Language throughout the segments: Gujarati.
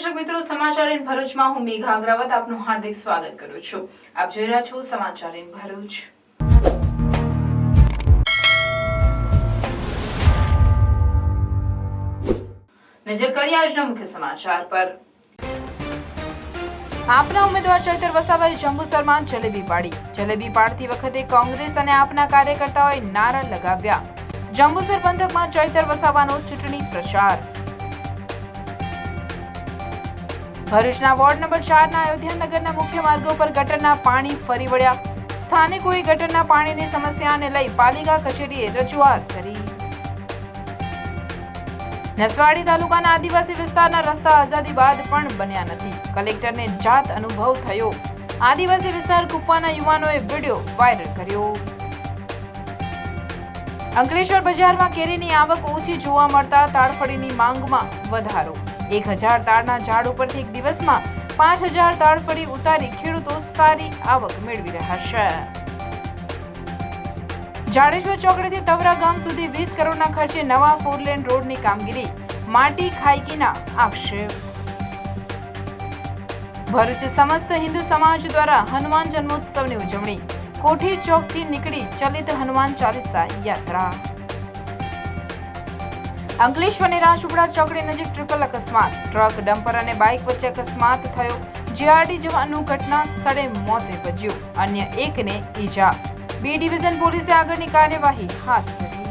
દર્શક મિત્રો, સમાચાર ઇન ભરૂચમાં હું મેઘા અગ્રવાલ આપનું હાર્દિક સ્વાગત કરું છું. આપ જોઈ રહ્યા છો સમાચાર ઇન ભરૂચ. નજર કરીએ આજના મુખ્ય સમાચાર પર. આપના ઉમેદવાર ચૈતર વસાવાએ જંબુસરમાં જલેબી પાડી. જલેબી પાડતી વખતે કોંગ્રેસ અને આપના કાર્યકર્તાઓએ નારા લગાવ્યા. જંબુસર પંથકમાં ચૈતર વસાવાનો ચૂંટણી પ્રચાર. ભરૂચના વોર્ડ નંબર 4 ના અયોધ્યાનગરના મુખ્ય માર્ગો પર ગટરના પાણી ફરી વળ્યા. સ્થાનિકોએ ગટરના પાણીની સમસ્યાને લઈ પાલિકા કચેરીએ રજૂઆત કરી. નસવાડી તાલુકાના આદિવાસી વિસ્તારના રસ્તા આઝાદી બાદ પણ બન્યા નથી. કલેક્ટરને જાત અનુભવ થયો. આદિવાસી વિસ્તાર કુપ્પાના યુવાનોએ વિડીયો વાયરલ કર્યો. અંકલેશ્વર બજારમાં કેરીની આવક ઓછી જોવા મળતા તાડફળીની માંગમાં વધારો. 1000 તાડના ઝાડ ઉપરથી એક દિવસમાં 5000 તાડફળી ઉતારી ખેડૂતો સારી આવક મેળવી રહ્યા છે. જાડેશ્વર ચોકડીથી તવરા ગામ સુધી 20 કરોડના ખર્ચે નવા 4 લેન રોડની કામગીરી. માટી ખાઈકીના આક્ષેપ. ભરૂચ સમસ્ત હિન્દુ સમાજ દ્વારા હનુમાન જન્મોત્સવની ઉજવણી. કોઠી ચોકથી નીકળી ચલિત હનુમાન ચાલીસા યાત્રા. અંકલેશ્વરની રાજપીપળા ચોકડી નજીક ટ્રિપલ અકસ્માત. ટ્રક, ડમ્પર અને બાઇક વચ્ચે અકસ્માત થયો. જીઆરડી જવાનનું ઘટના સ્થળે મોત નીપજ્યું. અન્ય એકને ઈજા. બી ડિવિઝન પોલીસે આગળની કાર્યવાહી હાથ ધરી.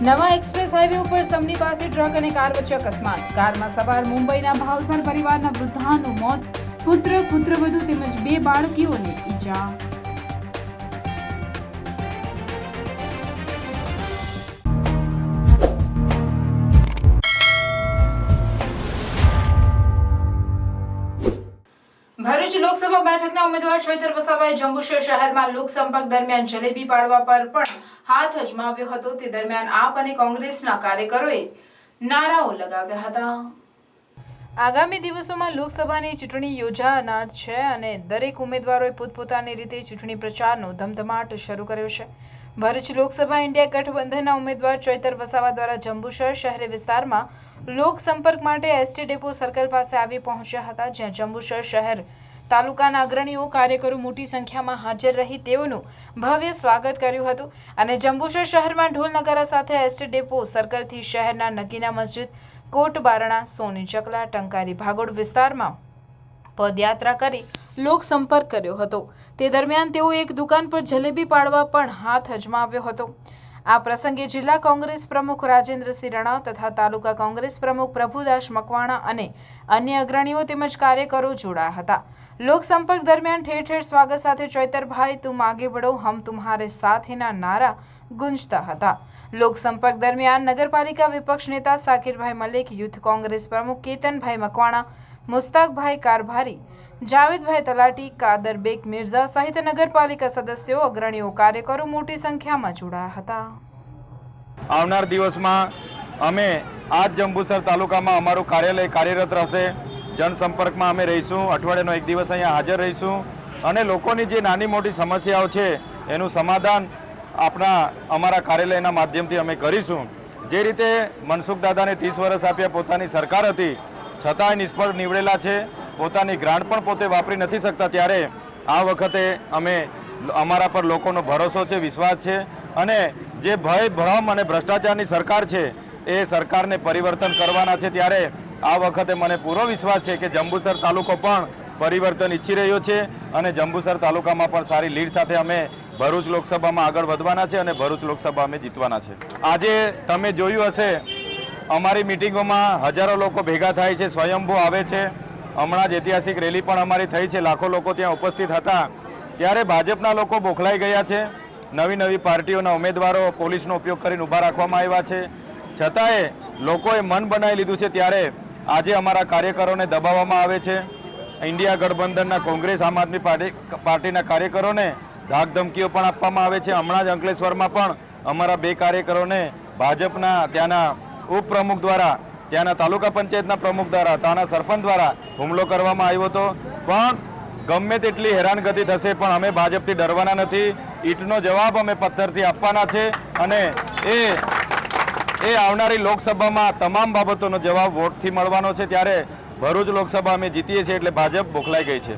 નવા એક્સપ્રેસ હાઈવે ઉપર સમની પાસે ટ્રક અને કાર વચ્ચે અકસ્માત. કારમાં સવાર મુંબઈના ભાવસર પરિવારના વૃદ્ધાનું મોત. પુત્રવધુ તેમજ 2 બાળકીઓને ઈજા. ભરૂચ લોકસભા બેઠકના ઉમેદવાર ચૈતર વસાવાએ જંબુસર શહેરમાં લોકસંપર્ક દરમિયાન જલેબી પાડવા પર પણ હાથ અજમાવ્યો હતો. તે દરમિયાન આપ અને કોંગ્રેસના કાર્યકરોએ નારાઓ લગાવ્યા હતા. આગામી દિવસોમાં લોકસભાની ચૂંટણી યોજાનાર છે અને દરેક ઉમેદવારોએ પોતપોતાની રીતે ચૂંટણી પ્રચારનો ધમધમાટ શરૂ કર્યો છે. ભરૂચ લોકસભા ઇન્ડિયા ગઠબંધનના ઉમેદવાર ચૈતર વસાવા દ્વારા જંબુસર શહેરી વિસ્તારમાં લોકસંપર્ક માટે એસટી ડેપો સર્કલ પાસે આવી પહોંચ્યા હતા, જ્યાં જંબુસર શહેર તાલુકાના અગ્રણીઓ કાર્યકરો મોટી સંખ્યામાં હાજર રહી તેઓનું ભવ્ય સ્વાગત કર્યું હતું અને જંબુસર શહેરમાં ઢોલ નગારા સાથે એસટી ડેપો સર્કલથી શહેરના નગીના મસ્જિદ, કોટ બારણા, સોની ચકલા, ટંકારી ભાગોળ વિસ્તારમાં પદયાત્રા કરી લોકસંપર્ક કર્યો હતો. તે દરમિયાન તેઓ એક દુકાન પર જલેબી પાડવા પણ હાથ અજમાવ્યો હતો. આ પ્રસંગે જિલ્લા કોંગ્રેસ પ્રમુખ રાજેન્દ્રસિંહ રણા તથા તાલુકા કોંગ્રેસ પ્રમુખ પ્રભુદાસ મકવાણા અને અન્ય અગ્રણીઓ તેમજ કાર્યકરો જોડાયા હતા. લોકસંપર્ક દરમિયાન ઠેર ઠેર સ્વાગત સાથે ચૈતરભાઈ તુમ આગે બઢો, હમ તુમ્હારે સાથેના નારા ગુંજતા હતા. લોકસંપર્ક દરમિયાન નગરપાલિકા વિપક્ષ નેતા સાકિરભાઈ મલિક, યુથ કોંગ્રેસ પ્રમુખ કેતનભાઈ મકવાણા, મુસ્તાકભાઈ કારભારી, જાવેદભાઈ તલાટી, કાદર બેગ મિર્ઝા સહિત નગરપાલિકા સદસ્યો, અગ્રણીઓ, કાર્યકરો મોટી સંખ્યામાં જોડાયા હતા. આવનાર દિવસમાં અમે આ જંબુસર તાલુકામાં અમારું કાર્યાલય કાર્યરત રહેશે. જનસંપર્કમાં અમે રહીશું. અઠવાડિયાનો એક દિવસ અહીંયા હાજર રહીશું અને લોકોની જે નાની મોટી સમસ્યાઓ છે એનું સમાધાન અમારા કાર્યાલયના માધ્યમથી અમે કરીશું. જે રીતે મનસુખ દાદાને 30 વર્ષ આપ્યા પોતાની સરકાર હતી છતાંય નિષ્ફળ નીવડેલા છે, પોતાની ગ્રાન્ટ પણ પોતે વાપરી નથી શકતા, ત્યારે આ વખતે અમે અમારા પર લોકોનો ભરોસો છે, વિશ્વાસ છે અને જે ભય, ભ્રમ અને ભ્રષ્ટાચારની સરકાર છે એ સરકારને પરિવર્તન કરવાના છે. ત્યારે આ વખતે મને પૂરો વિશ્વાસ છે કે જંબુસર તાલુકો પણ પરિવર્તન ઈચ્છી રહ્યો છે અને જંબુસર તાલુકામાં પણ સારી લીડ સાથે અમે ભરૂચ લોકસભામાં આગળ વધવાના છે અને ભરૂચ લોકસભા અમે જીતવાના છે. આજે તમે જોયું હશે અમારી મિટિંગોમાં હજારો લોકો ભેગા થાય છે, સ્વયંભૂ આવે છે. હમણાં જ ઐતિહાસિક રેલી પણ અમારી થઈ છે, લાખો લોકો ત્યાં ઉપસ્થિત હતા. ત્યારે ભાજપના લોકો બોખલાઈ ગયા છે. નવી પાર્ટીઓના ઉમેદવારો પોલીસનો ઉપયોગ કરીને ઊભા રાખવામાં આવ્યા છે, છતાંય લોકોએ મન બનાવી લીધું છે. ત્યારે આજે અમારા કાર્યકરોને દબાવવામાં આવે છે. ઇન્ડિયા ગઠબંધનના કોંગ્રેસ, આમ આદમી પાર્ટીના કાર્યકરોને ધાકધમકીઓ પણ આપવામાં આવે છે. હમણાં જ અંકલેશ્વરમાં પણ અમારા 2 કાર્યકરોને ભાજપના ત્યાંના ઉપપ્રમુખ દ્વારા, ત્યાંના તાલુકા પંચાયતના પ્રમુખ દ્વારા, ત્યાંના સરપંચ દ્વારા હુમલો કરવામાં આવ્યો હતો. પણ ગમે તેટલી હેરાનગતિ થશે પણ અમે ભાજપથી ડરવાના નથી. ઈંટનો જવાબ અમે પથ્થરથી આપવાના છે અને એ એ આવનારી લોકસભામાં તમામ બાબતોનો જવાબ વોટથી મળવાનો છે। ત્યારે ભરૂચ લોકસભા અમે જીતીએ છીએ એટલે ભાજપ બોખલાઈ ગઈ છે।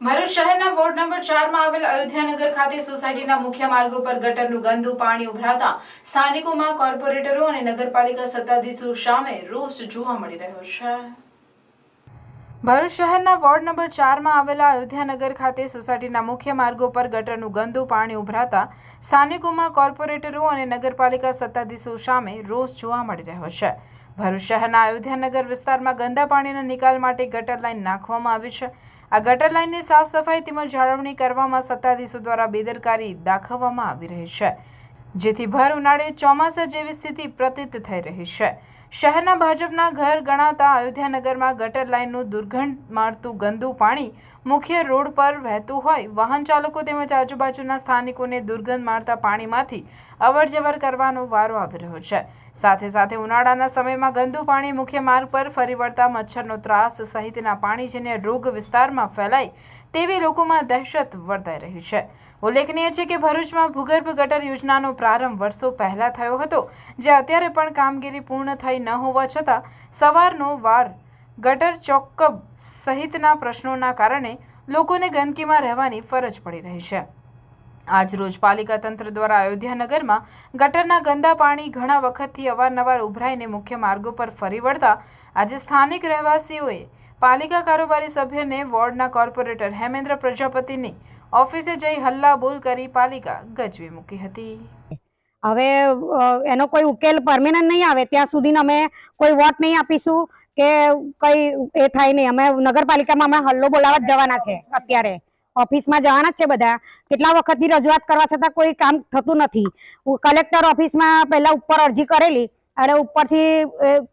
ભરૂચ શહેરના વોર્ડ નંબર 4 માં આવેલ અયોધ્યાનગર ખાતે સોસાયટીના મુખ્ય માર્ગો પર ગટરનું ગંદુ પાણી ઉભરાતા સ્થાનિકોમાં કોર્પોરેટરો અને નગરપાલિકા સત્તાધીશો સામે રોષ જોવા મળી રહ્યો છે। ભરૂચ શહેરના વોર્ડ નંબર 4 માં આવેલા અયોધ્યાનગર ખાતે સોસાયટીના મુખ્ય માર્ગો પર ગટરનું ગંદુ પાણી ઉભરાતા સ્થાનિકોમાં કોર્પોરેટરો અને નગરપાલિકા સત્તાધીશો સામે રોષ જોવા મળી રહ્યો છે। ભરૂચ શહેરના અયોધ્યાનગર વિસ્તારમાં ગંદા પાણીના નિકાલ માટે ગટર લાઇન નાખવામાં આવી છે। આ ગટર લાઇનની સાફ સફાઈ તેમજ જાળવણી કરવામાં સત્તાધીશો દ્વારા બેદરકારી દાખવવામાં આવી રહી છે, જેથી ભર ઉનાળે ચોમાસા જેવી સ્થિતિ પ્રતીત થઈ રહી છે। શહેરના ભાજપના ઘર ગણાતા અયોધ્યાનગરમાં ગટર લાઇનનું દુર્ગંધ મારતું ગંદુ પાણી મુખ્ય રોડ પર વહેતું હોય વાહન ચાલકો તેમજ આજુબાજુના સ્થાનિકોને દુર્ગંધ મારતા પાણીમાંથી અવરજવર કરવાનો વારો આવી રહ્યો છે। સાથે સાથે ઉનાળાના સમયમાં ગંદુ પાણી મુખ્ય માર્ગ પર ફરી વળતા મચ્છરનો ત્રાસ સહિતના પાણીજન્ય રોગ વિસ્તારમાં ફેલાય તેવી લોકોમાં દહેશત વર્તાઈ રહી છે। ઉલ્લેખનીય છે કે ભરૂચમાં ભૂગર્ભ ગટર યોજનાનો પ્રારંભ વર્ષો પહેલા થયો હતો, જે અત્યારે પણ કામગીરી પૂર્ણ થઈ ન હોવા છતાં સવારનો વાર ગટર ચોકબ સહિતના પ્રશ્નોના કારણે લોકોને ગંદકીમાં રહેવાની ફરજ પડી રહી છે। આજ રોજ પાલિકા તંત્ર દ્વારા અયોધ્યાનગરમાં ગટરના ગંદા પાણી ઘણા વખતથી અવારનવાર ઉભરાઈને મુખ્ય માર્ગો પર ફરી વળતા આજે સ્થાનિક રહેવાસીઓએ પાલિકા કારોબારી સભ્યને વોર્ડના કોર્પોરેટર હેમેન્દ્ર પ્રજાપતિની ઓફિસે જઈ હલ્લા બોલ કરી પાલિકા ગજવી મૂકી હતી। હવે એનો કોઈ ઉકેલ પરમેનન્ટ નહીં આવે ત્યાં સુધી અમે કોઈ વોટ નહીં આપીશું કે કઈ એ થાય નહીં। અમે નગરપાલિકામાં અમે હલ્લો બોલાવવા જ જવાના છે। અત્યારે ઓફિસમાં જવાના જ છે બધા। કેટલા વખતની રજૂઆત કરવા છતાં કોઈ કામ થતું નથી। કલેક્ટર ઓફિસમાં પહેલા ઉપર અરજી કરેલી અને ઉપરથી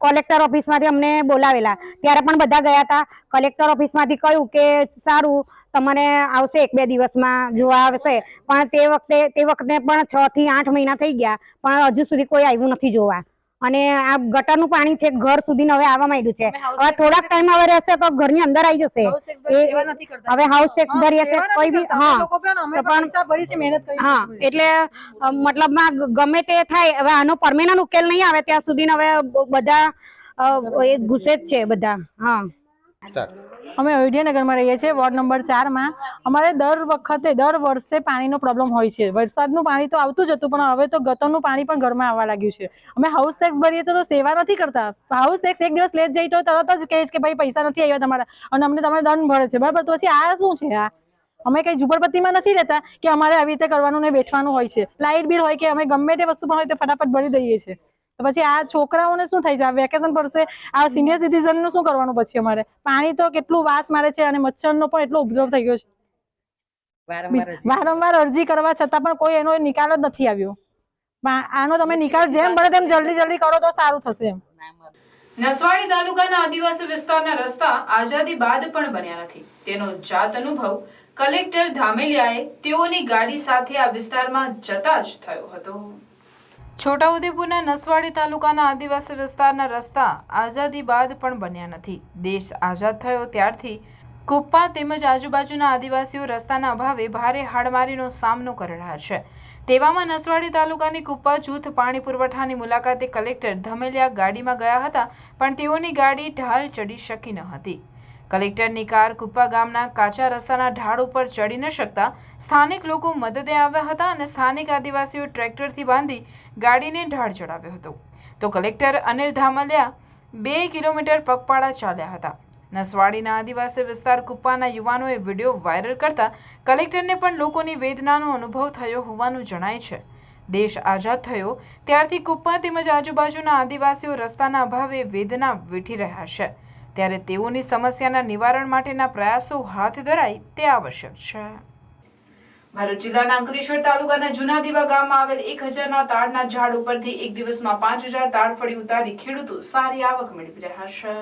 કલેક્ટર ઓફિસમાંથી અમને બોલાવેલા ત્યારે પણ બધા ગયા હતા। કલેક્ટર ઓફિસમાંથી કહ્યું કે સારું તમને આવશે 1-2 દિવસમાં જોવા આવશે, પણ તે વખતે પણ 6 થી 8 મહિના થઈ ગયા પણ હજુ સુધી કોઈ આવ્યું નથી જોવા। અને આ ગટરનું પાણી છે ઘર સુધી હવે આવવા માંડ્યું છે। હવે થોડાક ટાઈમ હવે રહેશે તો ઘરની અંદર આવી જશે। હવે હાઉસ ટેક્સ ભરીએ છે કોઈ બી હા એટલે મતલબમાં ગમે તે થાય। હવે આનો પરમેનન્ટ ઉકેલ નહીં આવે ત્યાં સુધી હવે બધા ઘૂસે જ છે બધા। હા, અમે અયોધ્યાનગરમાં રહીએ છીએ વોર્ડ નંબર 4 માં। અમારે દર વર્ષે પાણીનો પ્રોબ્લેમ હોય છે। વરસાદનું પાણી તો આવતું જ હતું, પણ હવે તો ગટરનું પાણી પણ ઘરમાં આવવા લાગ્યું છે। અમે હાઉસ ટેક્સ ભરીએ તો સેવા નથી કરતા। હાઉસ ટેક્સ એક દિવસ લેટ જઈ તો તરત જ કહે કે ભાઈ પૈસા નથી આવ્યા તમારા અને અમને તમે દંડ ભરે છે, બરાબર? તો પછી આ શું છે? આ અમે કઈ ઝુંપડપટ્ટીમાં નથી રહેતા કે અમારે આવી રીતે કરવાનું ને બેઠવાનું હોય છે। લાઇટ બિલ હોય કે અમે ગમે તે વસ્તુ પણ હોય તે ફટાફટ ભરી દઈએ છીએ। તો પછી આ છોકરાઓને શું થાય છે? આ વેકેશન પડશે, આ સિનિયર સિટીઝનનું શું કરવાનું પછી? અમારે પાણી તો કેટલું વાસ મારે છે અને મચ્છરનો પણ એટલો ઉપદ્રવ થઈ ગયો છે। વારંવાર અરજી કરવા છતાં પણ કોઈ એનો નિકાલ જ નથી આવ્યો. આનો તમે નિકાલ જેમ બને તેમ જલ્દી કરો તો સારું થશે એમ. નસવાડી તાલુકાના આદિવાસી વિસ્તારના રસ્તા આઝાદી બાદ પણ બન્યા નથી. તેનો જાત અનુભવ કલેક્ટર ધામેલિયાએ તેઓની ગાડી સાથે આ વિસ્તારમાં જતા જ થયો હતો. છોટાઉદેપુરના નસવાડી તાલુકાના આદિવાસી વિસ્તારના રસ્તા આઝાદી બાદ પણ બન્યા નથી. દેશ આઝાદ થયો ત્યારથી કુપ્પા તેમજ આજુબાજુના આદિવાસીઓ રસ્તાના અભાવે ભારે હાડમારીનો સામનો કરી રહ્યા છે. તેવામાં નસવાડી તાલુકાની કુપ્પા જૂથ પાણી પુરવઠાની મુલાકાતે કલેક્ટર ધામેલિયા ગાડીમાં ગયા હતા, પણ તેઓની ગાડી ઢાલ ચડી શકી ન હતી. કલેક્ટરની કાર કુપ્પા ગામના કાચા રસ્તાના ઢાળ ઉપર ચડી ન શકતા સ્થાનિક લોકો મદદે આવ્યા હતા અને સ્થાનિક આદિવાસીઓ ટ્રેક્ટરથી બાંધી ગાડીને ઢાળ ચડાવ્યો હતો. તો કલેક્ટર અનિલ ધામેલિયા 2 કિલોમીટર પગપાળા ચાલ્યા હતા. નસવાડીના આદિવાસી વિસ્તાર કુપ્પાના યુવાનોએ વિડીયો વાયરલ કરતા કલેક્ટરને પણ લોકોની વેદનાનો અનુભવ થયો હોવાનું જણાય છે. દેશ આઝાદ થયો ત્યારથી કુપ્પા તેમજ આજુબાજુના આદિવાસીઓ રસ્તાના અભાવે વેદના વેઠી રહ્યા છે, ત્યારે તેઓની સમસ્યાના નિવારણ માટેના પ્રયાસો હાથ ધરાય તે આવશ્યક છે. ભરૂચ જિલ્લાના અંકલેશ્વર તાલુકાના જૂના દીવા ગામમાં આવેલ 1000ના તાડના ઝાડ ઉપરથી એક દિવસમાં 5000 તાડફળી ઉતારી ખેડૂતો સારી આવક મેળવી રહ્યા છે.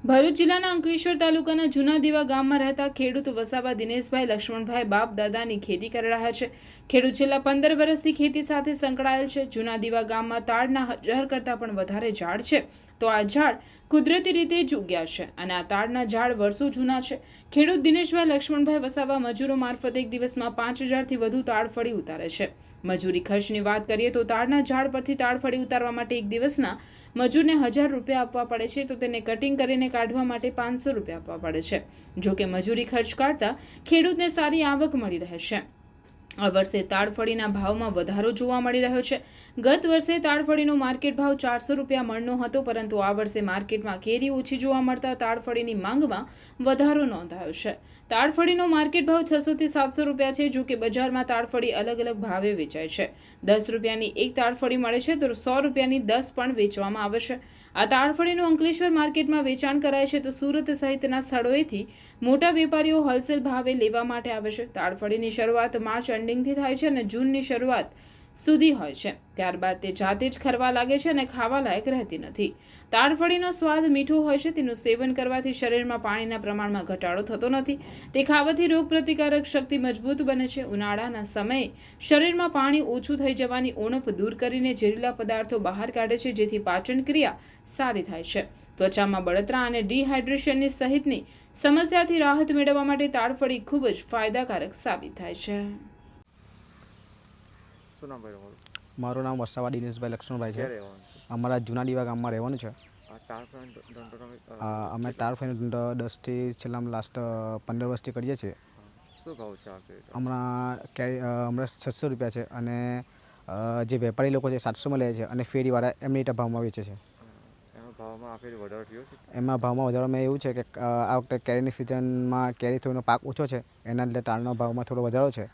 ભરૂચ જિલ્લાના અંકલેશ્વર તાલુકાના જૂના દીવા ગામમાં રહેતા ખેડૂત વસાવા દિનેશભાઈ લક્ષ્મણભાઈ બાપ દાદાની ખેતી કરી રહ્યા છે. ખેડૂત છેલ્લા 15 વર્ષથી ખેતી સાથે સંકળાયેલ છે. જૂના દીવા ગામમાં તાડના 1000 કરતાં પણ વધારે ઝાડ છે, તો આ ઝાડ કુદરતી રીતે જ ઉગ્યા છે અને આ તાડના ઝાડ વર્ષો જૂના છે. ખેડૂત દિનેશભાઈ લક્ષ્મણભાઈ વસાવા મજૂરો મારફતે એક દિવસમાં 5000થી વધુ તાડફળી ઉતારે છે. મજૂરી ખર્ચની વાત કરીએ તો તાડના ઝાડ પરથી તાડફળી ઉતારવા માટે એક દિવસના મજૂરને 1000 રૂપિયા આપવા પડે છે, તો તેને કટિંગ કરીને કાઢવા માટે 500 રૂપિયા આપવા પડે છે. જો કે મજૂરી ખર્ચ કાઢતા ખેડૂતને સારી આવક મળી રહે છે. આ વર્ષે તાડફળીના ભાવમાં વધારો જોવા મળી રહ્યો છે. ગત વર્ષે તાડફળીનો માર્કેટ ભાવ 400 રૂપિયા મણનો હતો, પરંતુ આ વર્ષે માર્કેટમાં કેરી ઓછી જોવા મળતા તાડફળીની માંગમાં વધારો નોંધાયો છે. તાડફળીનો માર્કેટ ભાવ 600 થી 700 રૂપિયા છે. જો કે બજારમાં તાડફળી અલગ અલગ ભાવે વેચાય છે. 10 રૂપિયાની એક તાડફળી મળે છે, તો 100 રૂપિયાની 10 પણ વેચવામાં આવે છે. આ તાડફળીનું અંકલેશ્વર માર્કેટમાં વેચાણ કરાય છે, તો સુરત સહિતના સ્થળોએથી મોટા વેપારીઓ હોલસેલ ભાવે લેવા માટે આવે છે. તાડફળીની શરૂઆત માર્ચ એન્ડિંગથી થાય છે અને જૂનની શરૂઆત સુધી હોય છે. ત્યારબાદ તે જાતે જ ખરવા લાગે છે અને ખાવા લાયક રહેતી નથી. તાડફળીનો સ્વાદ મીઠો હોય છે. તેનું સેવન કરવાથી શરીરમાં પાણીના પ્રમાણમાં ઘટાડો થતો નથી. તે ખાવાથી રોગપ્રતિકારક શક્તિ મજબૂત બને છે. ઉનાળાના સમયે શરીરમાં પાણી ઓછું થઈ જવાની ઉણપ દૂર કરીને ઝેરીલા પદાર્થો બહાર કાઢે છે, જેથી પાચન ક્રિયા સારી થાય છે. ત્વચામાં બળતરા અને ડિહાઇડ્રેશનની સહિતની સમસ્યાથી રાહત મેળવવા માટે તાડફળી ખૂબ જ ફાયદાકારક સાબિત થાય છે. મારું નામ વસાવા દિનેશભાઈ લક્ષ્મણભાઈ છે. અમારા જૂના દીવા ગામમાં રહેવાનું છે. અમે તાડફળીનો ધંધો 10 થી છેલ્લા લાસ્ટ 15 વર્ષથી કરીએ છીએ. હમણાં 600 રૂપિયા છે અને જે વેપારી લોકો છે 700માં લે છે અને ફેરીવાળા એમની રીતે ભાવમાં વેચે છે. એમાં ભાવમાં વધારામાં એવું છે કે આ વખતે કેરીની સિઝનમાં કેરી થોડીનો પાક ઓછો છે, એના લીધે તાડના ભાવમાં થોડો વધારો છે.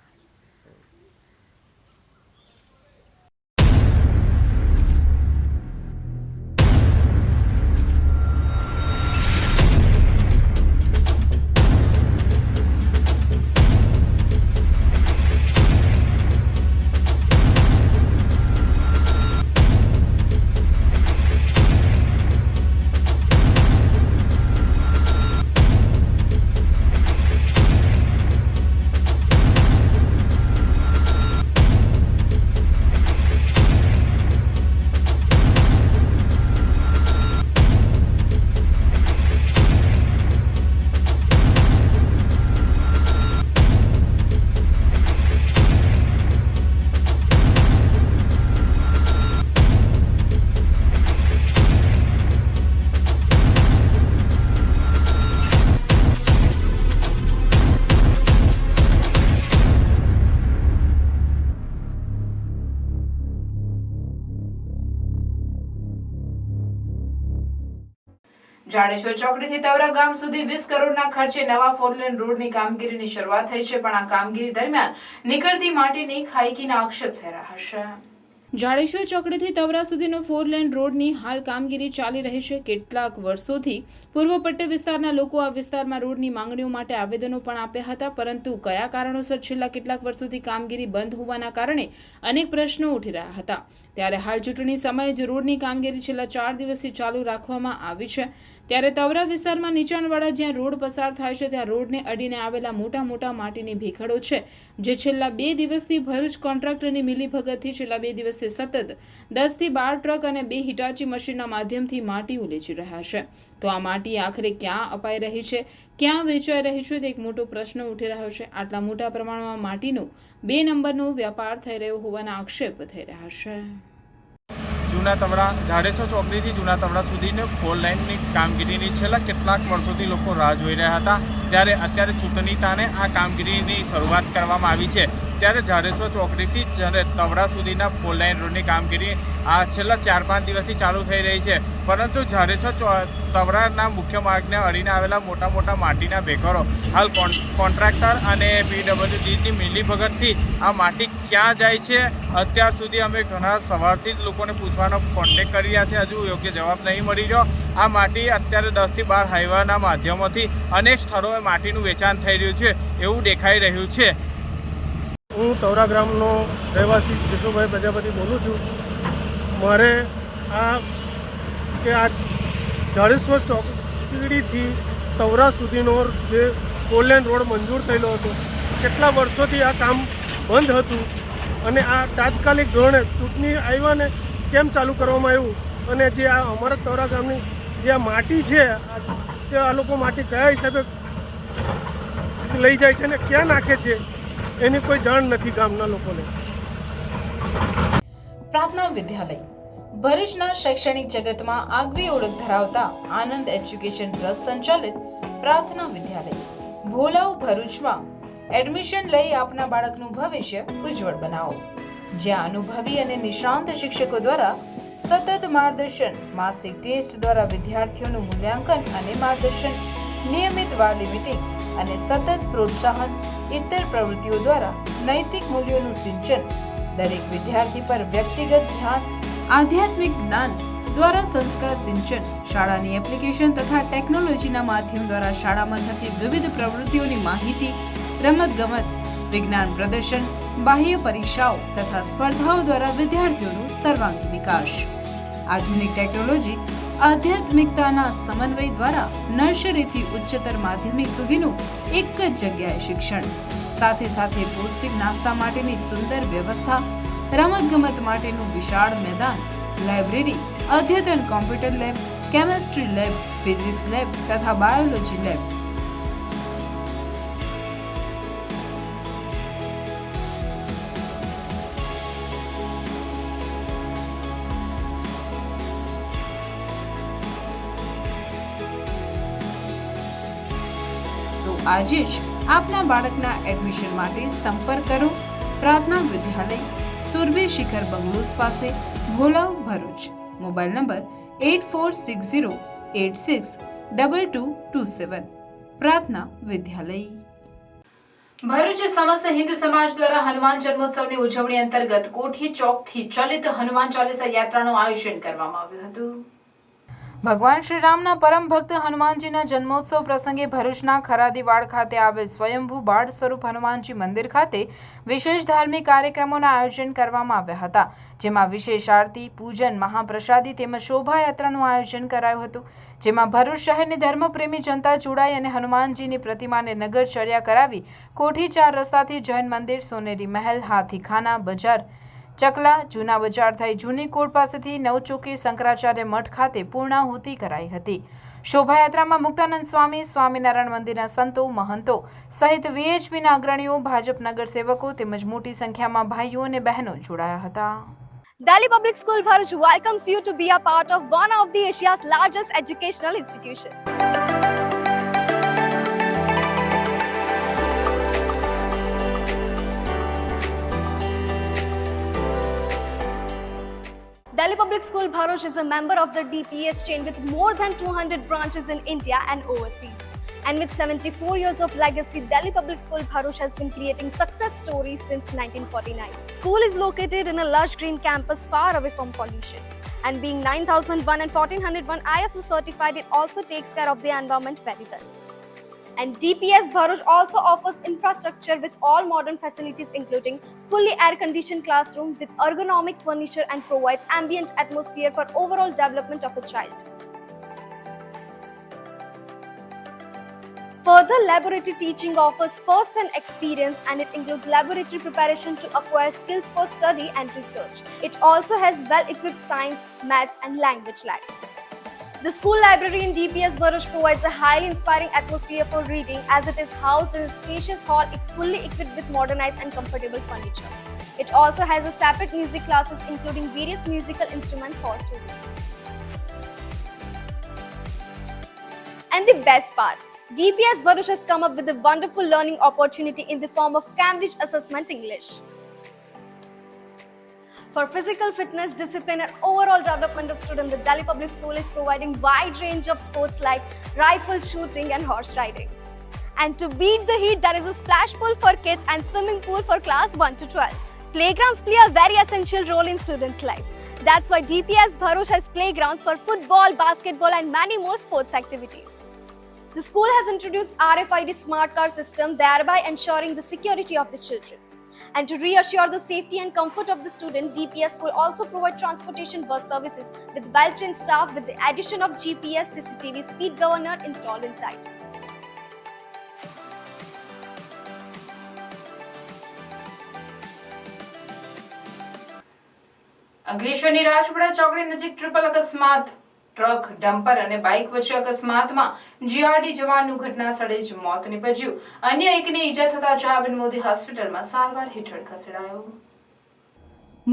જાડેશ્વર ચોકડીથી તવરા ગામ સુધી 20 કરોડના ખર્ચે નવા 4લેન રોડની કામગીરીની શરૂઆત થઈ છે, પણ આ કામગીરી દરમિયાન નીકળતી માટીની ખાઈકીના આક્ષેપ થઈ રહ્યા છે. જાડેશ્વર ચોકડીથી તવરા સુધીનો 4 લેન રોડની હાલ કામગીરી ચાલી રહી છે. કેટલાક વર્ષોથી પૂર્વ પટ્ટી વિસ્તારના લોકો આ વિસ્તારમાં રોડની માંગણીઓ માટે આવેદનો પણ આપ્યા હતા, પરંતુ કયા કારણોસર છેલ્લા કેટલાક વર્ષોથી કામગીરી બંધ હોવાના કારણે અનેક પ્રશ્નો ઉઠી રહ્યા હતા. ત્યારે હાલ ચૂંટણી સમયે જ રોડની કામગીરી છેલ્લા 4 દિવસથી ચાલુ રાખવામાં આવી છે. ત્યારે તવરા વિસ્તારમાં નીચાણવાળા જ્યાં રોડ પસાર થાય છે ત્યાં રોડને અડીને આવેલા મોટા માટીની ભેખડો છે, જે છેલ્લા 2 દિવસથી ભરૂચ કોન્ટ્રાક્ટરની મિલીભગતથી છેલ્લા 2 દિવસથી સતત 10 થી 12 ટ્રક અને 2 હિટાચી મશીનના માધ્યમથી માટી ઉલેચી રહ્યા છે. તો આ માટી આખરે ક્યાં અપાઈ રહી છે, ક્યાં વેચાઈ રહી છે, તે એક મોટો પ્રશ્ન ઉઠી રહ્યો છે. આટલા મોટા પ્રમાણમાં માટીનો 2 નંબરનો વ્યાપાર થઈ રહ્યો હોવાના આક્ષેપ થઈ રહ્યા છે. જૂના તવડા જાડેશ્વર ચોકડીથી જૂના તવડા સુધીની 4 લાઇનની કામગીરીની છેલ્લા કેટલાક વર્ષોથી લોકો રાહ જોઈ રહ્યા હતા. ત્યારે અત્યારે ચૂંટણી તાણે આ કામગીરીની શરૂઆત કરવામાં આવી છે. ત્યારે જાડેશ્વર ચોકડીથી જ્યારે તવડા સુધીના 4 લાઇન રોડની કામગીરી આ છેલ્લા 4-5 દિવસથી ચાલુ થઈ રહી છે, પરંતુ જાડેશ્વર તવડાના મુખ્ય માર્ગને અડીને આવેલા મોટા માટીના ભેખરો હાલ કોન્ટ્રાક્ટર અને PWDની મિલીભગતથી આ માટી ક્યાં જાય છે, અત્યાર સુધી અમે ઘણા સવારથી જ લોકોને પૂછવાનો કોન્ટેક્ટ કરી રહ્યા છે, હજુ યોગ્ય જવાબ નહીં મળી રહ્યો. આ માટી અત્યારે 10 થી 12 હાઈવેના માધ્યમોથી અનેક સ્થળોએ માટીનું વેચાણ થઈ રહ્યું છે એવું દેખાઈ રહ્યું છે. હું તવરા ગ્રામનો રહેવાસી કેશુભાઈ પ્રજાપતિ બોલું છું. મારે આ જાડેશ્વર ચોકડીથી તવરા સુધીનો જે 4 લેન રોડ મંજૂર થયેલો હતો, કેટલા વર્ષોથી આ કામ બંધ હતું અને આ તાત્કાલિક ધોરણે ચૂંટણી આવ્યા ને કેમ ચાલુ કરવામાં આવ્યું, અને જે આ અમારા તવરા ગામની જે આ માટી છે તે આ લોકો માટી કયા હિસાબે લઈ જાય છે ને ક્યાં નાખે છે એની કોઈ જાણ નથી ગામના લોકોને. પ્રાર્થના વિદ્યાલય ભરૂચના શૈક્ષણિક જગતમાં આગવી ઓળખ ધરાવતા આનંદ એજ્યુકેશન ટ્રસ્ટ સંચાલિત પ્રાર્થના વિદ્યાલય ભોલાવ ભરૂચમાં એડમિશન લઈ આપના બાળકનું ભવિષ્ય ઉજ્જવળ બનાવો. જ્યાં અનુભવી અને નિષ્ણાંત શિક્ષકો દ્વારા સતત માર્ગદર્શન, માસિક ટેસ્ટ દ્વારા વિદ્યાર્થીઓનું મૂલ્યાંકન અને માર્ગદર્શન, નિયમિત વાલી મીટિંગ અને સતત પ્રોત્સાહન, ઇતર પ્રવૃત્તિઓ દ્વારા નૈતિક મૂલ્યોનું સિંચન, દરેક વિદ્યાર્થી પર વ્યક્તિગત ધ્યાન, આધ્યાત્મિક જ્ઞાન દ્વારા સંસ્કાર સિંચન, શાળાની એપ્લિકેશન તથા ટેકનોલોજીના માધ્યમ દ્વારા શાળામાં થતી વિવિધ પ્રવૃત્તિઓની માહિતી, રમતગમત, વિજ્ઞાન પ્રદર્શન, બાહ્ય પરીક્ષાઓ તથા સ્પર્ધાઓ દ્વારા વિદ્યાર્થીઓનું સર્વાંગી વિકાસ. આધુનિક ટેકનોલોજી, આધ્યાત્મિકતાના સમન્વય દ્વારા નર્સરીથી ઉચ્ચતર માધ્યમિક સુધીનું એક જ જગ્યાએ શિક્ષણ, સાથે પૌષ્ટિક નાસ્તા માટેની સુંદર વ્યવસ્થા, રમતગમત માટેનું વિશાળ મેદાન, લાઇબ્રેરી, અદ્યતન computer lab, chemistry lab, physics lab તથા બાયોલોજી લેબ. તો આજે જ આપના બાળકના એડમિશન માટે સંપર્ક કરો પ્રાર્થના વિદ્યાલય, સુરભી શિખર બંગલોઝ પાસે, ભોલાવ, ભરૂચ. Mobile number 8460862227. પ્રાર્થના વિદ્યાલય. ભરૂચ સમસ્ત હિન્દુ સમાજ દ્વારા હનુમાન જન્મોત્સવની ઉજવણી અંતર્ગત કોઠી ચોકથી ચલિત હનુમાન ચાલીસા યાત્રાનું આયોજન કરવામાં આવ્યું હતું. ભગવાન શ્રી રામના પરમ ભક્ત હનુમાનજીના જન્મોત્સવ પ્રસંગે ભરૂચના ખરાદીવાડ ખાતે આવેલ સ્વયંભૂ બાળ સ્વરૂપ હનુમાનજી મંદિર ખાતે વિશેષ ધાર્મિક કાર્યક્રમોના આયોજન કરવામાં આવ્યા હતા, જેમાં વિશેષ આરતી, પૂજન, મહાપ્રસાદી તેમજ શોભાયાત્રાનું આયોજન કરાયું હતું, જેમાં ભરૂચ શહેરની ધર્મપ્રેમી જનતા જોડાઈ અને હનુમાનજીની પ્રતિમાને નગરચર્યા કરાવી કોઠી 4 રસ્તાથી જૈન મંદિર, સોનેરી મહેલ, હાથીખાના, બજાર, ચકલા, જૂના બજાર થઈ જૂની કોટ પાસેથી નવચોકી શંકરાચાર્ય મઠ ખાતે પૂર્ણાહુતિ કરાઈ હતી. શોભાયાત્રામાં મુક્તાનંદ સ્વામી, સ્વામિનારાયણ મંદિરના સંતો, મહંતો સહિત VHPના અગ્રણીઓ, ભાજપ નગરસેવકો તેમજ મોટી સંખ્યામાં ભાઈઓ અને બહેનો જોડાયા હતા. Delhi Public School Bharuch welcomes you to be a part of one of the Asia's largest educational institution. Delhi Public School Bharuch is a member of the DPS chain with more than 200 branches in India and overseas. And with 74 years of legacy, Delhi Public School Bharuch has been creating success stories since 1949. School is located in a lush green campus far away from pollution. And being 9001 and 1401 ISO certified, it also takes care of the environment very well. And DPS Bharuch also offers infrastructure with all modern facilities including fully air-conditioned classroom with ergonomic furniture and provides ambient atmosphere for overall development of a child. Further, laboratory teaching offers first-hand experience and it includes laboratory preparation to acquire skills for study and research. It also has well-equipped science, maths and language labs. The school library in DPS Bharuch provides a highly inspiring atmosphere for reading as it is housed in a spacious hall fully equipped with modernized and comfortable furniture. It also has a separate music classes including various musical instruments for students. And the best part, DPS Bharuch has come up with a wonderful learning opportunity in the form of Cambridge Assessment English. For physical fitness, discipline and overall development of students, the Delhi Public School is providing wide range of sports like rifle shooting and horse riding. And to beat the heat, there is a splash pool for kids and swimming pool for class 1 to 12. Playgrounds play a very essential role in students' life. That's why DPS Bharuch has playgrounds for football, basketball and many more sports activities. The school has introduced RFID smart car system, thereby ensuring the security of the children. And to reassure the safety and comfort of the student, DPS school also provide transportation bus services with well-trained staff with the addition of GPS CCTV speed governor installed inside. અંકલેશ્વરની Rajpura ચોકડી નજીક ટ્રિપલ અકસ્માત ટ્રક ડમ્પર અને બાઇક વચ્ચે અકસ્માતમાં જીઆરડી જવાનનું ઘટના સ્થળે જ મોત નીપજ્યું. અન્ય એકને ઈજા થતા જહાબન મોદી હોસ્પિટલમાં સારવાર હેઠળ ખસેડાયો.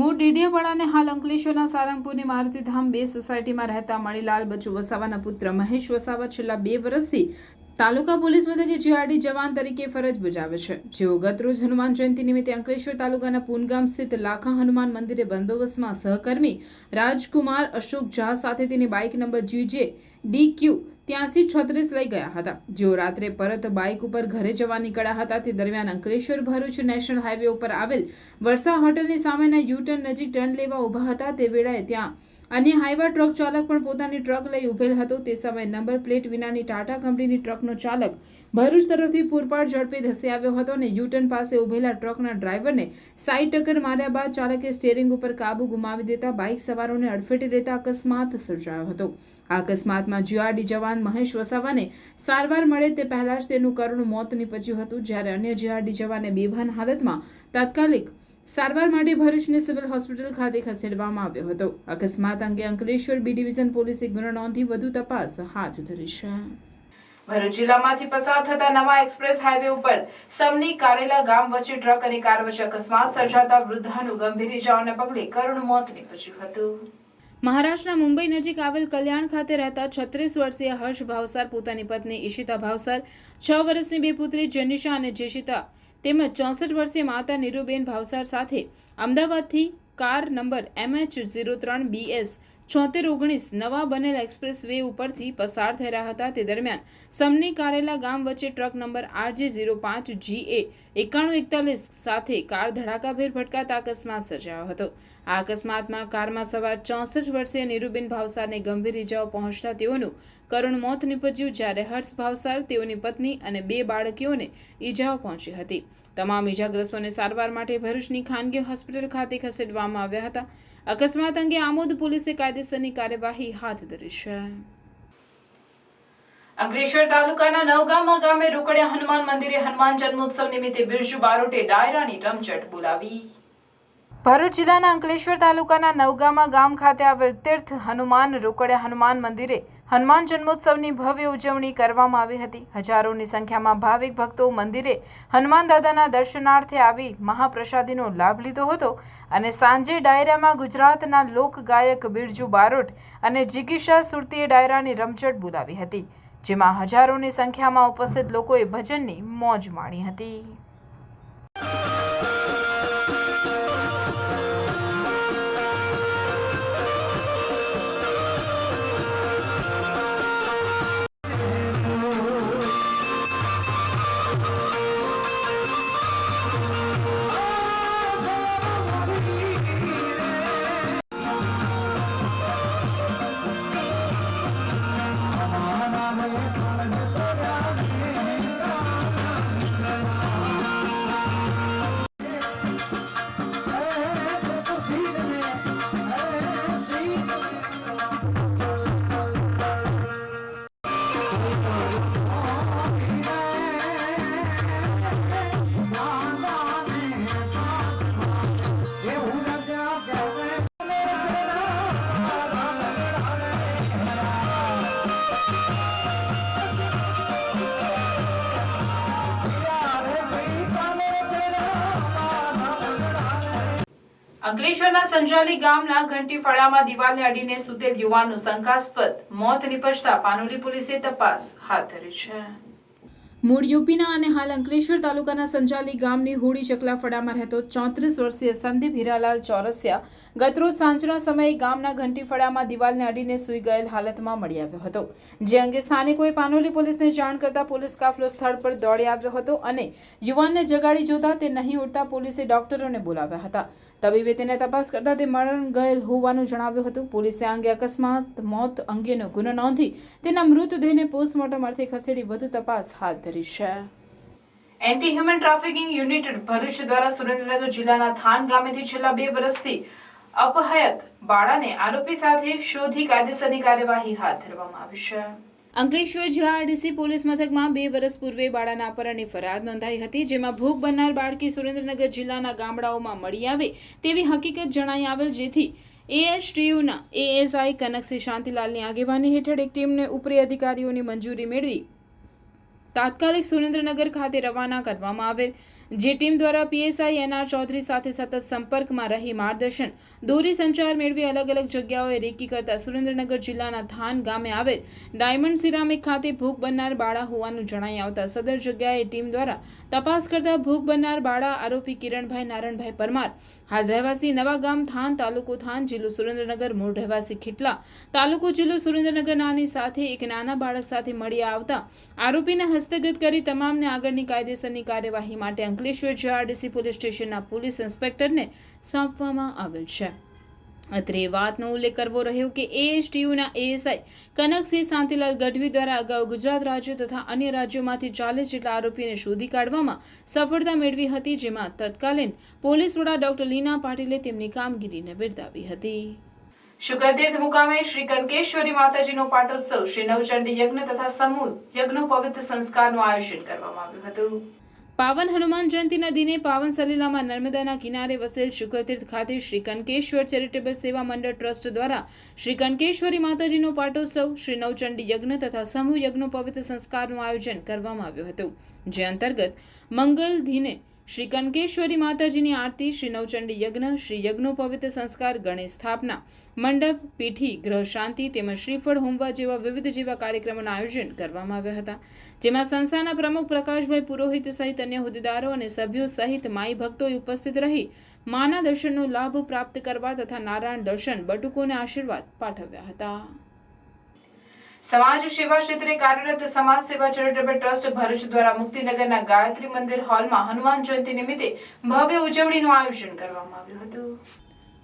મૂળ ડીડીયાપાડાને હાલ અંકલેશ્વરના સારંગપુરની મારુતિધામ 2 સોસાયટીમાં રહેતા મણીલાલ બચુ વસાવાના પુત્ર મહેશ વસાવા છેલ્લા 2 વર્ષથી તાલુકા પોલીસ મથકે જીઆરડી જવાન તરીકે ફરજ બજાવે છે, જેઓ ગતરોજ હનુમાન જયંતિ નિમિત્તે અંકલેશ્વર તાલુકાના પૂનગામ સ્થિત લાખા હનુમાન મંદિરે બંદોબસ્તમાં સહકર્મી રાજકુમાર અશોક ઝા સાથે તેની બાઇક નંબર GJ DQ 8336 લઈ ગયા હતા, જેઓ રાત્રે પરત બાઇક ઉપર ઘરે જવા નીકળ્યા હતા. તે દરમિયાન અંકલેશ્વર ભરૂચ નેશનલ હાઈવે ઉપર આવેલ વરસા હોટલની સામેના યુટર્ન નજીક ટર્ન લેવા ઊભા હતા. તે વેળાએ ત્યાં अन्य हाईवा ट्रक चालक पण पोतानी ट्रक लई उभेल हतो. ते समय नंबर प्लेट विनानी टाटा कंपनीनी ट्रकनो चालक भरूच तरफथी पूरपाट झड़पे धसी આવ્યો હતો અને યુટર્ન પાસે ઉભેલા ટ્રકના ડ્રાઈવરને સાઈડ ટક્કર માર્યા બાદ ચાલકે સ્ટીયરિંગ ઉપર કાબુ ગુમાવી દેતા બાઇક સવારોને અડફેટે લેતા અકસ્માત સર્જાયો હતો. આ અકસ્માતમાં જીઆરડી જવાન મહેશ વસાવાને સારવાર મળે તે પહેલા જ તેનું કરુણ મોત નીપજ્યું હતું, જ્યારે અન્ય જીઆરડી જવાનને બેભાન હાલતમાં તાત્કાલિક સારવાર માટે ભરૂચની સિવિલ હોસ્પિટલ ખાતે ખસેડવામાં આવ્યો હતો. અકસ્માત અંગે અંકલેશ્વર બી ડિવિઝન પોલીસે ગુનો નોંધી વધુ તપાસ હાથ ધરી છે. ભરૂચ જિલ્લામાંથી પસાર થતા નવા એક્સપ્રેસ હાઈવે ઉપર સમની કારેલા ગામ વચ્ચે ટ્રક અને કાર વચ્ચે અકસ્માત સર્જાતા વૃદ્ધાનું ગંભીર ઇજાઓને પગલે કરુણ મોત નીપજ્યું હતું. મહારાષ્ટ્રના મુંબઈ નજીક આવેલ કલ્યાણ ખાતે રહેતા 36 વર્ષીય હર્ષ ભાવસાર પોતાની પત્ની ઈશિતા ભાવસાર, 6 વર્ષની 2 પુત્રી જેનિશા અને જેશિતા તેમજ 64 વર્ષીય માતા નીરુબેન ભાવસાર સાથે અમદાવાદથી કાર નંબર MH03BS 7619 નવા બનેલ એક્સપ્રેસ વે ઉપરથી પસાર થઈ રહ્યા હતા. તે દરમિયાન સમની કારેલા ગામ વચ્ચે ટ્રક નંબર RJ05GA 9141 સાથે કાર ધડાકાભેર ભટકાતા અકસ્માત સર્જાયો હતો. આ અકસ્માતમાં કારમાં સવાર 64 વર્ષીય નીરુબેન ભાવસારને ગંભીર ઇજાઓ પહોંચતા તેઓનું કરુણ મોત નીપજ્યું, જ્યારે હર્ષ ભાવસાર, તેઓની પત્ની અને 2 બાળકીઓને ઇજાઓ પહોંચી હતી. તમામ ઇજાગ્રસ્તોને સારવાર માટે ભરૂચની ખાનગી હોસ્પિટલ ખાતે ખસેડવામાં આવ્યા હતા. અકસ્માત અંગે આમોદ પોલીસે કાયદેસરની કાર્યવાહી હાથ ધરી છે. અંકલેશ્વર તાલુકાના નવગામા ગામે રોકડિયા હનુમાન મંદિરે હનુમાન જન્મોત્સવ નિમિત્તે બિરજુ બારોટે ડાયરાની રમઝટ બોલાવી. ભરૂચ જિલ્લાના અંકલેશ્વર તાલુકાના નવગામા ગામ ખાતે આવેલ તીર્થ હનુમાન રોકડિયા હનુમાન મંદિરે હનુમાન જન્મોત્સવની ભવ્ય ઉજવણી કરવામાં આવી હતી. હજારોની સંખ્યામાં ભાવિક ભક્તો મંદિરે હનુમાન દાદાના દર્શનાર્થે આવી મહાપ્રસાદીનો લાભ લીધો હતો અને સાંજે ડાયરામાં ગુજરાતના લોક ગાયક બિરજુ બારોટ અને જિગીશા સુરતીએ ડાયરાની રમઝટ બોલાવી હતી, જેમાં હજારોની સંખ્યામાં ઉપસ્થિત લોકોએ ભજનની મોજ માણી હતી. અંકલેશ્વરના સંજાલી ગામના ઘંટીફળામાં દિવાલને અડીને સૂતેલ યુવાનનું શંકાસ્પદ મોત નિપજતા પાનોલી પોલીસે તપાસ હાથ ધરી છે. મૂળ યુપીના અને હાલ અંકલેશ્વર તાલુકાના સંજાલી ગામની હોડી ચકલાફળામાં રહેતો 34 વર્ષીય સંદીપ હીરાલાલ ચોરસિયા ગતરોજ સાંજના સમયે ગામના ઘંટીફળામાં દિવાલને અડીને સૂઈ ગયેલ હાલતમાં મળી આવ્યો હતો. જે અંગે સ્થાનિકોએ પાનોલી પોલીસને જાણ કરતા પોલીસ કાફલો સ્થળ પર દોડી આવ્યો હતો અને યુવાનને જગાડી જોતા તે નહીં ઉઠતા પોલીસે ડોક્ટરોને બોલાવ્યા હતા. તબીબે તેને તપાસ કરતા તે મરણ ગયેલ હોવાનું જણાવ્યું હતું. પોલીસે આ અંગે અકસ્માત મોત અંગેનો ગુનો નોંધી તેના મૃતદેહને પોસ્ટમોર્ટમ અર્થે ખસેડી વધુ તપાસ હાથ ધરી છે. Anti human trafficking unit Bharuch દ્વારા સુરેન્દ્રનગર જિલ્લાના થાન ગામેથી છેલ્લા 2 વર્ષથી અપહયાત બાળાને આરોપી સાથે શોધી કાયદેસરની કાર્યવાહી હાથ ધરવામાં આવી છે. અંકલેશ્વર જીઆરડીસી પોલીસ મથકમાં 2 વર્ષ પૂર્વે બાળાના અપહરણની ફરિયાદ નોંધાઈ હતી, જેમાં ભોગ બનનાર બાળકી સુરેન્દ્રનગર જિલ્લાના ગામડાઓમાં મળી આવે તેવી હકીકત જણાઈ આવેલ, જેથી એએસટીયુના એએસઆઈ કનકસિંહ શાંતિલાલની આગેવાની હેઠળ એક ટીમને ઉપરી અધિકારીઓની મંજૂરી મેળવી તાત્કાલિક સુરેન્દ્રનગર ખાતે રવાના કરવામાં આવેલ, જે ટીમ દ્વારા પીએસઆઈ એનઆર ચૌધરી સાથે સતત સંપર્કમાં રહી માર્ગદર્શન દોરી સંચાર મેળવી અલગ અલગ જગ્યાઓએ રેકી કરતા સુરેન્દ્રનગર જિલ્લાના થાન ગામે આવેલ ડાયમંડ સિરામિક ખાતે ભોગ બનનાર બાળા હોવાનું જણાઈ આવતા સદર જગ્યાએ ટીમ દ્વારા તપાસ કરતા ભોગ બનનાર બાળા આરોપી કિરણભાઈ નારણભાઈ પરમાર, હાલ રહેવાસી નવા ગામ થાન, તાલુકો થાન, જિલ્લો સુરેન્દ્રનગર, મૂળ રહેવાસી ખીટલા, તાલુકો જિલ્લો સુરેન્દ્રનગર નાની સાથે એક નાના બાળક સાથે મળી આવતા આરોપીને હસ્તગત કરી તમામને આગળની કાયદેસરની કાર્યવાહી માટે અંકલેશ્વર જીઆરડીસી પોલીસ સ્ટેશનના પોલીસ ઇન્સ્પેક્ટરને સોંપવામાં આવેલ છે. અત્રે વાતનો ઉલ્લેખ કરવો રહ્યો કે એએસટીયુના એએસઆઈ કનકસિંહ શાંતિલાલ ગઢવી દ્વારા અગાઉ ગુજરાત રાજ્ય તથા અન્ય રાજ્યોમાંથી 40 જેટલા આરોપીને શોધી કાઢવામાં સફળતા મેળવી હતી, જેમાં તત્કાલીન પોલીસ વડા ડોક્ટર લીના પાટીલે તેમની કામગીરીને બિરદાવી હતી. શુકરતીર્થ મુકામે શ્રી કનકેશ્વરી માતાજીનો પાટોત્સવ, શ્રી નવચંડી યજ્ઞ તથા સમૂહ યજ્ઞ પવિત્ર સંસ્કારનું આયોજન કરવામાં આવ્યું હતું. પાવન હનુમાન જયંતિના દિને પાવન સલીલામાં નર્મદાના કિનારે વસેલ શુકરતીર્થ ખાતે શ્રી કનકેશ્વર ચેરિટેબલ સેવા મંડળ ટ્રસ્ટ દ્વારા શ્રી કનકેશ્વરી માતાજીનો પાટોત્સવ, શ્રી નવચંડી યજ્ઞ તથા સમૂહ યજ્ઞ પવિત્ર સંસ્કારનું આયોજન કરવામાં આવ્યું હતું, જે અંતર્ગત મંગલ દિને શ્રી કનકેશ્વરી માતાજીની આરતી, શ્રી નવચંડી યજ્ઞ, શ્રી યજ્ઞોપવિત સંસ્કાર, ગણેશ સ્થાપના, મંડપ, પીઠી, ગ્રહ શાંતિ તેમજ શ્રીફળ હોમવા જેવા વિવિધ જેવા કાર્યક્રમોના આયોજન કરવામાં આવ્યા હતા, જેમાં સંસ્થાના પ્રમુખ પ્રકાશભાઈ પુરોહિત સહિત અન્ય હોદ્દેદારો અને સભ્યો સહિત માઈ ભક્તોએ ઉપસ્થિત રહી માના દર્શનનો લાભ પ્રાપ્ત કરવા તથા નારાયણ દર્શન બટુકોને આશીર્વાદ પાઠવ્યા હતા. સમાજ સેવા ક્ષેત્રે કાર્યરત સમાજ સેવા ચેરિટેબલ ટ્રસ્ટ ભરૂચ દ્વારા મુક્તિનગરના ગાયત્રી મંદિર હોલમાં હનુમાન જયંતિ નિમિત્તે ભવ્ય ઉજવણીનું આયોજન કરવામાં આવ્યું હતું.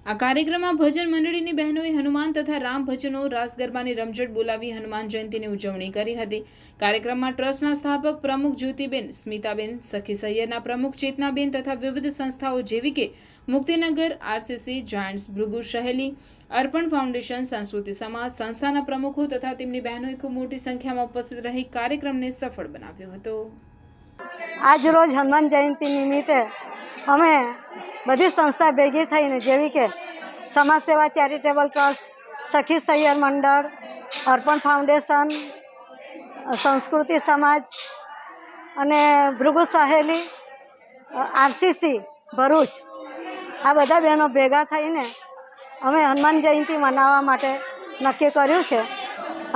આ કાર્યક્રમમાં ભજન મંડળીની બહેનોએ હનુમાન તથા રામ ભજનો, રાસ ગરબાની રમઝટ બોલાવી હનુમાન જયંતિની ઉજવણી કરી હતી. કાર્યક્રમમાં ટ્રસ્ટના સ્થાપક પ્રમુખ જ્યોતિબેન, સ્મિતાબેન, સખી સૈયરના પ્રમુખ ચેતનાબેન તથા વિવિધ સંસ્થાઓ જેવી કે મુક્તિનગર, આરસીસી, જાયન્ટ્સ, ભૃગુ સહેલી, અર્પણ ફાઉન્ડેશન, સંસ્કૃતિ સમાજ સંસ્થાના પ્રમુખો તથા તેમની બહેનોએ ખૂબ મોટી સંખ્યામાં ઉપસ્થિત રહી કાર્યક્રમને સફળ બનાવ્યો હતો. આજ રોજ હનુમાન જયંતિ નિમિત્તે અમે બધી સંસ્થા ભેગી થઈને, જેવી કે સમાજ સેવા ચેરિટેબલ ટ્રસ્ટ, સખી સૈયર મંડળ, અર્પણ ફાઉન્ડેશન, સંસ્કૃતિ સમાજ અને ભૃગુ સહેલી, આરસીસી ભરૂચ, આ બધા બહેનો ભેગા થઈને અમે હનુમાન જયંતિ મનાવવા માટે નક્કી કર્યું છે.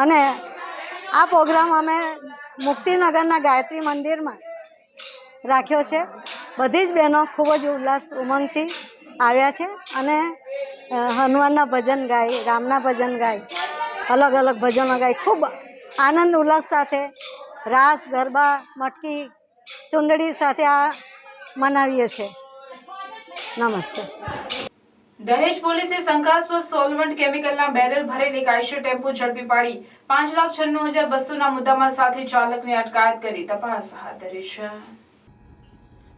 અને આ પ્રોગ્રામ અમે મુક્તિનગરના ગાયત્રી મંદિરમાં રાખ્યો છે. બધી જ બહેનો ખૂબ જ ઉલ્લાસ ઉમંગથી આવ્યા છે અને હનુમાનના ભજન ગાય, રામના ભજન ગાય, અલગ અલગ ભજનો ગાય, ખૂબ આનંદ ઉલ્લાસ સાથે રાસ, ગરબા, મટકી, ચુંદડી સાથે આ મનાવીએ છીએ. નમસ્તે. દહેજ પોલીસે શંકાસ્પદ સોલવન્ટ કેમિકલના બેરલ ભરેલ એક આઈશર ટેમ્પો ઝડપી પાડી 5,96,200 મુદ્દામાલ સાથે ચાલકની અટકાયત કરી તપાસ હાથ ધરી છે.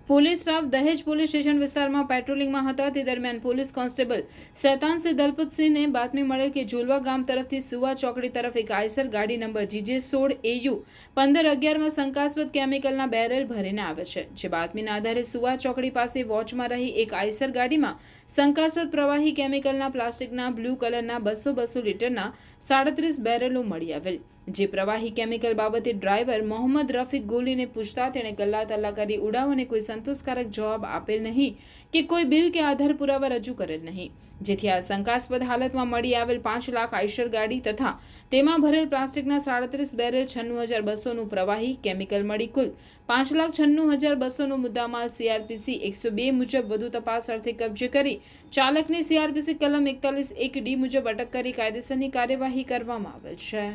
પોલીસ સ્ટાફ દહેજ પોલીસ સ્ટેશન વિસ્તારમાં પેટ્રોલિંગમાં હતા તે દરમિયાન પોલીસ કોન્સ્ટેબલ શૈતાનસિંહ દલપતસિંહને બાતમી મળેલ કે ઝુલવા ગામ તરફથી સુવા ચોકડી તરફ એક આઈસર ગાડી નંબર GJ16 AU 1511માં શંકાસ્પદ કેમિકલના બેરલ ભરીને આવે છે. જે બાતમીના આધારે સુવા ચોકડી પાસે વોચમાં રહી એક આઈસર ગાડીમાં શંકાસ્પદ પ્રવાહી કેમિકલના પ્લાસ્ટિકના બ્લુ કલરના 200 લીટરના 37 બેરલો મળી આવેલ, જે પ્રવાહી કેમિકલ બાબતે ડ્રાઈવર મોહમ્મદ રફીક ગોલીને પૂછતા તેણે ગલ્લા તલ્લા કરી ઉડાવને કોઈ સંતોષકારક જવાબ આપેલ નહીં કે કોઈ બિલ કે આધાર પુરાવા રજૂ કરેલ નહીં, જેથી આ શંકાસ્પદ હાલતમાં મળી આવેલ 5 લાખ આઈશર ગાડી તથા તેમાં ભરેલ પ્લાસ્ટિકના 37 બેરલ 96,200નું પ્રવાહી કેમિકલ મળી કુલ 5,96,200નો મુદ્દામાલ CRPC 102 મુજબ વધુ તપાસ અર્થે કબજે કરી ચાલકને CRPC કલમ 41(1)D મુજબ અટક કરી કાયદેસરની કાર્યવાહી કરવામાં આવેલ છે.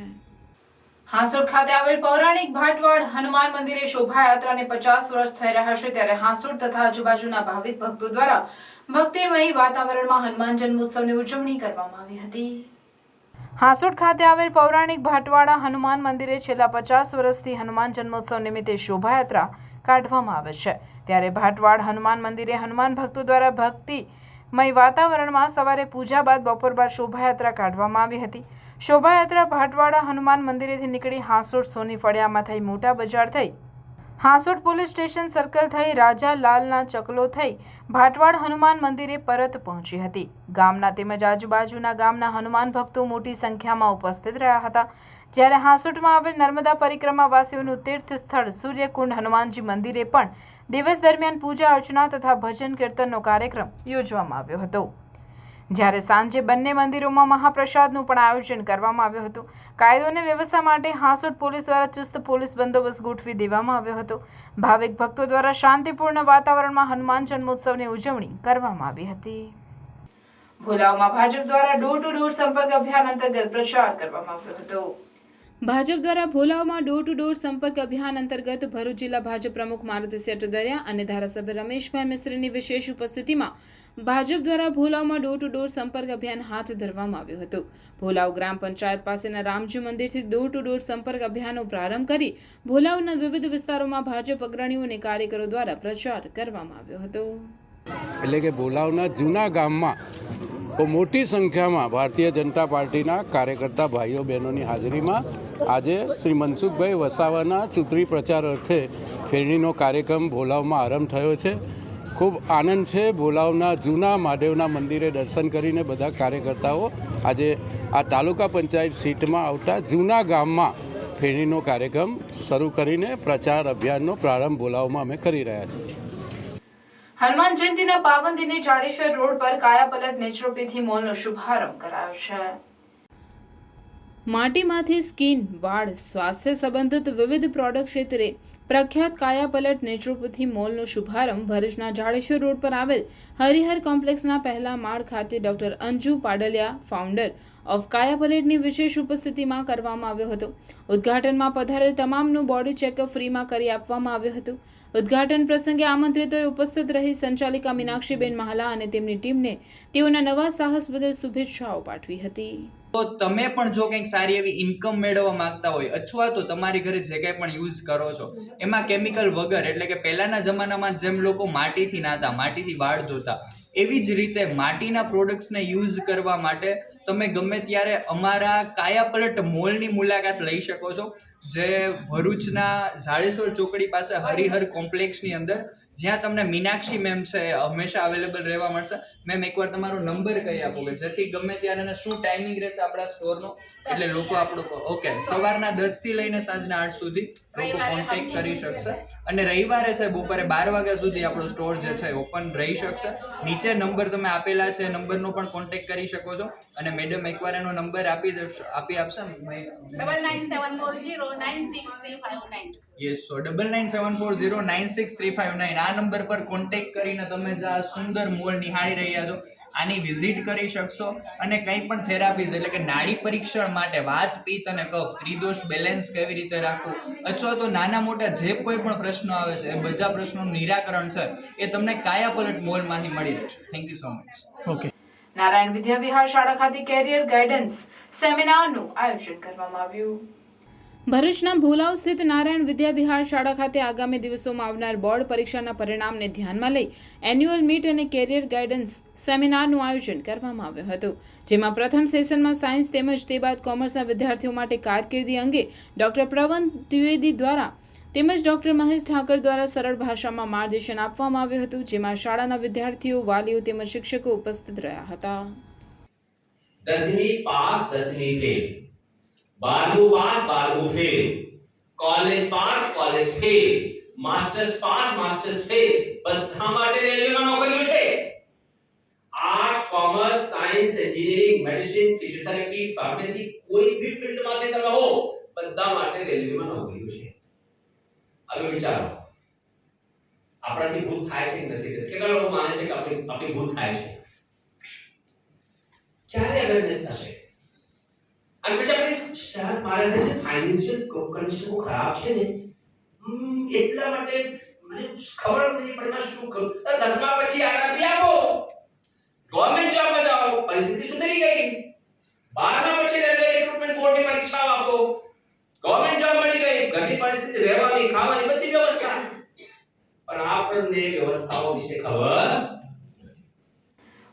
હાંસોડ ખાતે આવેલ પૌરાણિક ભાટવાડ હનુમાન મંદિરે શોભાયાત્રાને 50 વર્ષ થઈ રહ્યા છે, ત્યારે હાંસોડ તથા આજુબાજુના ભાવિક ભક્તો દ્વારા ભક્તિમય વાતાવરણમાં હનુમાન જન્મોત્સવની ઉજવણી કરવામાં આવી હતી. હાંસોડ ખાતે આવેલ પૌરાણિક ભાટવાડા હનુમાન મંદિરે છેલ્લા 50 વર્ષથી હનુમાન જન્મોત્સવ નિમિત્તે શોભાયાત્રા કાઢવામાં આવે છે, ત્યારે ભાટવાડ હનુમાન મંદિરે હનુમાન ભક્તો દ્વારા ભક્તિમય વાતાવરણમાં સવારે પૂજા બાદ બપોર બાદ શોભાયાત્રા કાઢવામાં આવી હતી. શોભાયાત્રા ભાટવાડા હનુમાન મંદિરેથી નીકળી હાંસોડ સોની ફળિયામાં થઈ મોટા બજાર થઈ હાંસોડ પોલીસ સ્ટેશન સર્કલ થઈ રાજા લાલના ચકલો થઈ ભાટવાડ હનુમાન મંદિરે પરત પહોંચી હતી. ગામના તેમજ આજુબાજુના ગામના હનુમાન ભક્તો મોટી સંખ્યામાં ઉપસ્થિત રહ્યા હતા, જ્યારે હાંસોડમાં આવેલ નર્મદા પરિક્રમા વાસીઓનું તીર્થ સ્થળ સૂર્યકુંડ હનુમાનજી મંદિરે પણ દિવસ દરમિયાન પૂજા અર્ચના તથા ભજન કીર્તનનો કાર્યક્રમ યોજવામાં આવ્યો હતો, જ્યારે સાંજે બંને મંદિરોમાં મહાપ્રસાદનું પણ આયોજન કરવામાં આવ્યું હતું. કાયદો અને વ્યવસ્થા માટે હાંસોડ પોલીસ દ્વારા ચુસ્ત પોલીસ બંદોબસ્ત ગોઠવી દેવામાં આવ્યો હતો. ભાવિક ભક્તો દ્વારા શાંતિપૂર્ણ વાતાવરણમાં હનુમાન જન્મોત્સવની ઉજવણી કરવામાં આવી હતી. ભોલાવમાં ભાજપ દ્વારા ડોર ટુ ડોર સંપર્ક અભિયાન અંતર્ગત પ્રચાર કરવામાં આવ્યો હતો. ભાજપ દ્વારા ભોલાવમાં ડોર ટુ ડોર સંપર્ક અભિયાન અંતર્ગત ભરૂચ જિલ્લા ભાજપ પ્રમુખ મારુતિ સેટોદરિયા અને ધારાસભ્ય રમેશભાઈ મિસ્ત્રીની વિશેષ ઉપસ્થિતિમાં ભાજપ દ્વારા ભોલાવમાં ડોર ટુ ડોર સંપર્ક અભિયાન હાથ ધરવામાં આવ્યું હતું. ભોલાવ ગ્રામ પંચાયત પાસેના રામજી મંદિરથી ડોર ટુ ડોર સંપર્ક અભિયાનનો પ્રારંભ કરી ભોલાવના વિવિધ વિસ્તારોમાં ભાજપ અગ્રણીઓ અને કાર્યકરો દ્વારા પ્રચાર કરવામાં આવ્યો હતો. એટલે કે ભોલાવના જૂના ગામમાં મોટી સંખ્યામાં ભારતીય જનતા પાર્ટીના કાર્યકર્તા ભાઈઓ બહેનોની હાજરીમાં આજે શ્રી મનસુખભાઈ વસાવાના ચૂંટણી પ્રચાર અર્થે ફેરણીનો કાર્યક્રમ ભોલાવમાં આરંભ થયો છે. ખૂબ આનંદ છે. ભોલાવના જૂના મહાદેવના મંદિરે દર્શન કરીને બધા કાર્યકર્તાઓ આજે આ તાલુકા પંચાયત સીટમાં આવતા જૂના ગામમાં ફેરણીનો કાર્યક્રમ શરૂ કરીને પ્રચાર અભિયાનનો પ્રારંભ ભોલાવમાં અમે કરી રહ્યા છીએ. હનુમાન જયંતિના પાવન દિને જાડેશ્વર રોડ પર કાયાપલટ નેચરોપેથી મોલનો શુભારંભ કરાયો છે. માટીમાંથી સ્કિન, વાળ, સ્વાસ્થ્ય સંબંધિત વિવિધ પ્રોડક્ટ ક્ષેત્રે પ્રખ્યાત કાયાપલટ નેચરોપેથી મોલનો શુભારંભ ભરૂચના જાડેશ્વર રોડ પર આવેલ હરિહર કોમ્પ્લેક્સના પહેલા માળ ખાતે doctor Anju Padaliya, founder of કાયાપલટની વિશેષ ઉપસ્થિતિમાં કરવામાં આવ્યો હતો. ઉદ્ઘાટનમાં પધારેલ તમામનું બોડી ચેકઅપ ફ્રીમાં કરી આપવામાં આવ્યું હતું. ઉદ્ઘાટન પ્રસંગે આમંત્રિતોએ ઉપસ્થિત રહી સંચાલિકા મીનાક્ષીબેન મહાલા અને તેમની ટીમને તેઓના નવા સાહસ બદલ શુભેચ્છાઓ પાઠવી હતી. તો તમે પણ જો કંઈક સારી એવી ઇન્કમ મેળવવા માંગતા હોય અથવા તો તમારી ઘરે જે કંઈ પણ યુઝ કરો છો એમાં કેમિકલ વગર, એટલે કે પહેલાના જમાનામાં જેમ લોકો માટીથી નાતા, માટીથી વાળ ધોતા, એવી જ રીતે માટીના પ્રોડક્ટ્સને યુઝ કરવા માટે તમે ગમે ત્યારે અમારા કાયાપલટ મોલની મુલાકાત લઈ શકો છો, જે ભરૂચના જાડેશ્વર ચોકડી પાસે હરિહર કોમ્પ્લેક્સની અંદર, જ્યાં તમને મીનાક્ષી મેમ છે હંમેશા અવેલેબલ રહેવા મળશે. મેમ, એકવાર તમારો નંબર કહી આપો કે જેથી ગમે ત્યારે એને શું ટાઈમિંગ રહેશે આપણા સ્ટોરનો, એટલે લોકો આપણો ઓકે સવારના 10 થી લઈને સાંજના 8 સુધી લોકો કોન્ટેક્ટ કરી શકશે. અને રવિવારે છે બપોરે 12 વાગ્યા સુધી આપણો સ્ટોર જે છે ઓપન રહી શકશે. નીચે નંબર તમે આપેલા છે, નંબરનો પણ કોન્ટેક્ટ કરી શકો છો. અને મેડમ એકવાર એનો નંબર આપી આપશે. 9974096359. યસ, સો 9974096359 આ નંબર પર કોન્ટેક્ટ કરીને તમે જે આ સુંદર મોલ નિહાળી રહ્યા છો આની વિઝિટ કરી શકશો. અને કંઈ પણ થેરાપીઝ એટલે કે નાડી પરીક્ષણ માટે, વાત, પિત્ત અને કફ, ત્રિદોષ બેલેન્સ કેવી રીતે રાખવું, અથવા તો નાના મોટા જે કોઈ પણ પ્રશ્નો આવે છે એ બધા પ્રશ્નોનું નિરાકરણ છે એ તમને કાયાપલટ મોલમાંથી મળી રહેશે. Thank you so much. Okay. Narayan Vidya Vihar શાળા ખાતે કેરિયર ગાઈડન્સ સેમિનારનું આયોજન કરવામાં આવ્યું. ભરૂચના ભોલાવ સ્થિત નારાયણ વિદ્યા વિહાર શાળા ખાતે આગામી દિવસોમાં આવનાર બોર્ડ પરીક્ષાના પરિણામને ધ્યાનમાં લઈ એન્યુઅલ મીટ અને કેરિયર ગાઈડન્સ સેમિનારનું આયોજન કરવામાં આવ્યું હતું, જેમાં પ્રથમ સેશનમાં સાયન્સ તેમજ તે બાદ કોમર્સના વિદ્યાર્થીઓ માટે કારકિર્દી અંગે ડોક્ટર પ્રવન દ્વિવેદી દ્વારા તેમજ ડોક્ટર મહેશ ઠાકર દ્વારા સરળ ભાષામાં માર્ગદર્શન આપવામાં આવ્યું હતું, જેમાં શાળાના વિદ્યાર્થીઓ, વાલીઓ તેમજ શિક્ષકો ઉપસ્થિત રહ્યા હતા. 10મી પાસ 10મી ફેલ 12મું પાસ 12મું fail, college pass college fail, masters pass masters fail, બધા માટે રેલવેમાં નોકરીઓ છે. Arts, commerce, science, engineering, medicine, physiotherapy, pharmacy, કોઈ બી ફિલ્ડમાંથી તમે હો, બધા માટે રેલવેમાં નોકરીઓ છે. હવે વિચારો, આપણાથી ભૂલ થાય છે કે નથી થતી? કેટલા લોકો માને છે કે આપણી ભૂલ થાય છે? ક્યારે અવેરનેસ થશે? અને પછી આપણે શહેર મારા જે ફાઇનાન્શિયલ કન્ડિશન બહુ ખરાબ છે ને, એટલા માટે મને ખબર નથી પડતી શું કરું. 10મા પછી આરઆરબી આપો, ગવર્નમેન્ટ જોબમાં જાઓ, પરિસ્થિતિ સુધરી ગઈ. 12મા પછી રેલવે રિક્રુટમેન્ટ બોર્ડની પરીક્ષાઓ આપો, ગવર્નમેન્ટ જોબ મળી ગઈ, ઘરની પરિસ્થિતિ, રહેવાની, ખાવાની બધી વ્યવસ્થા. પણ આપણને વ્યવસ્થાઓ વિશે ખબર.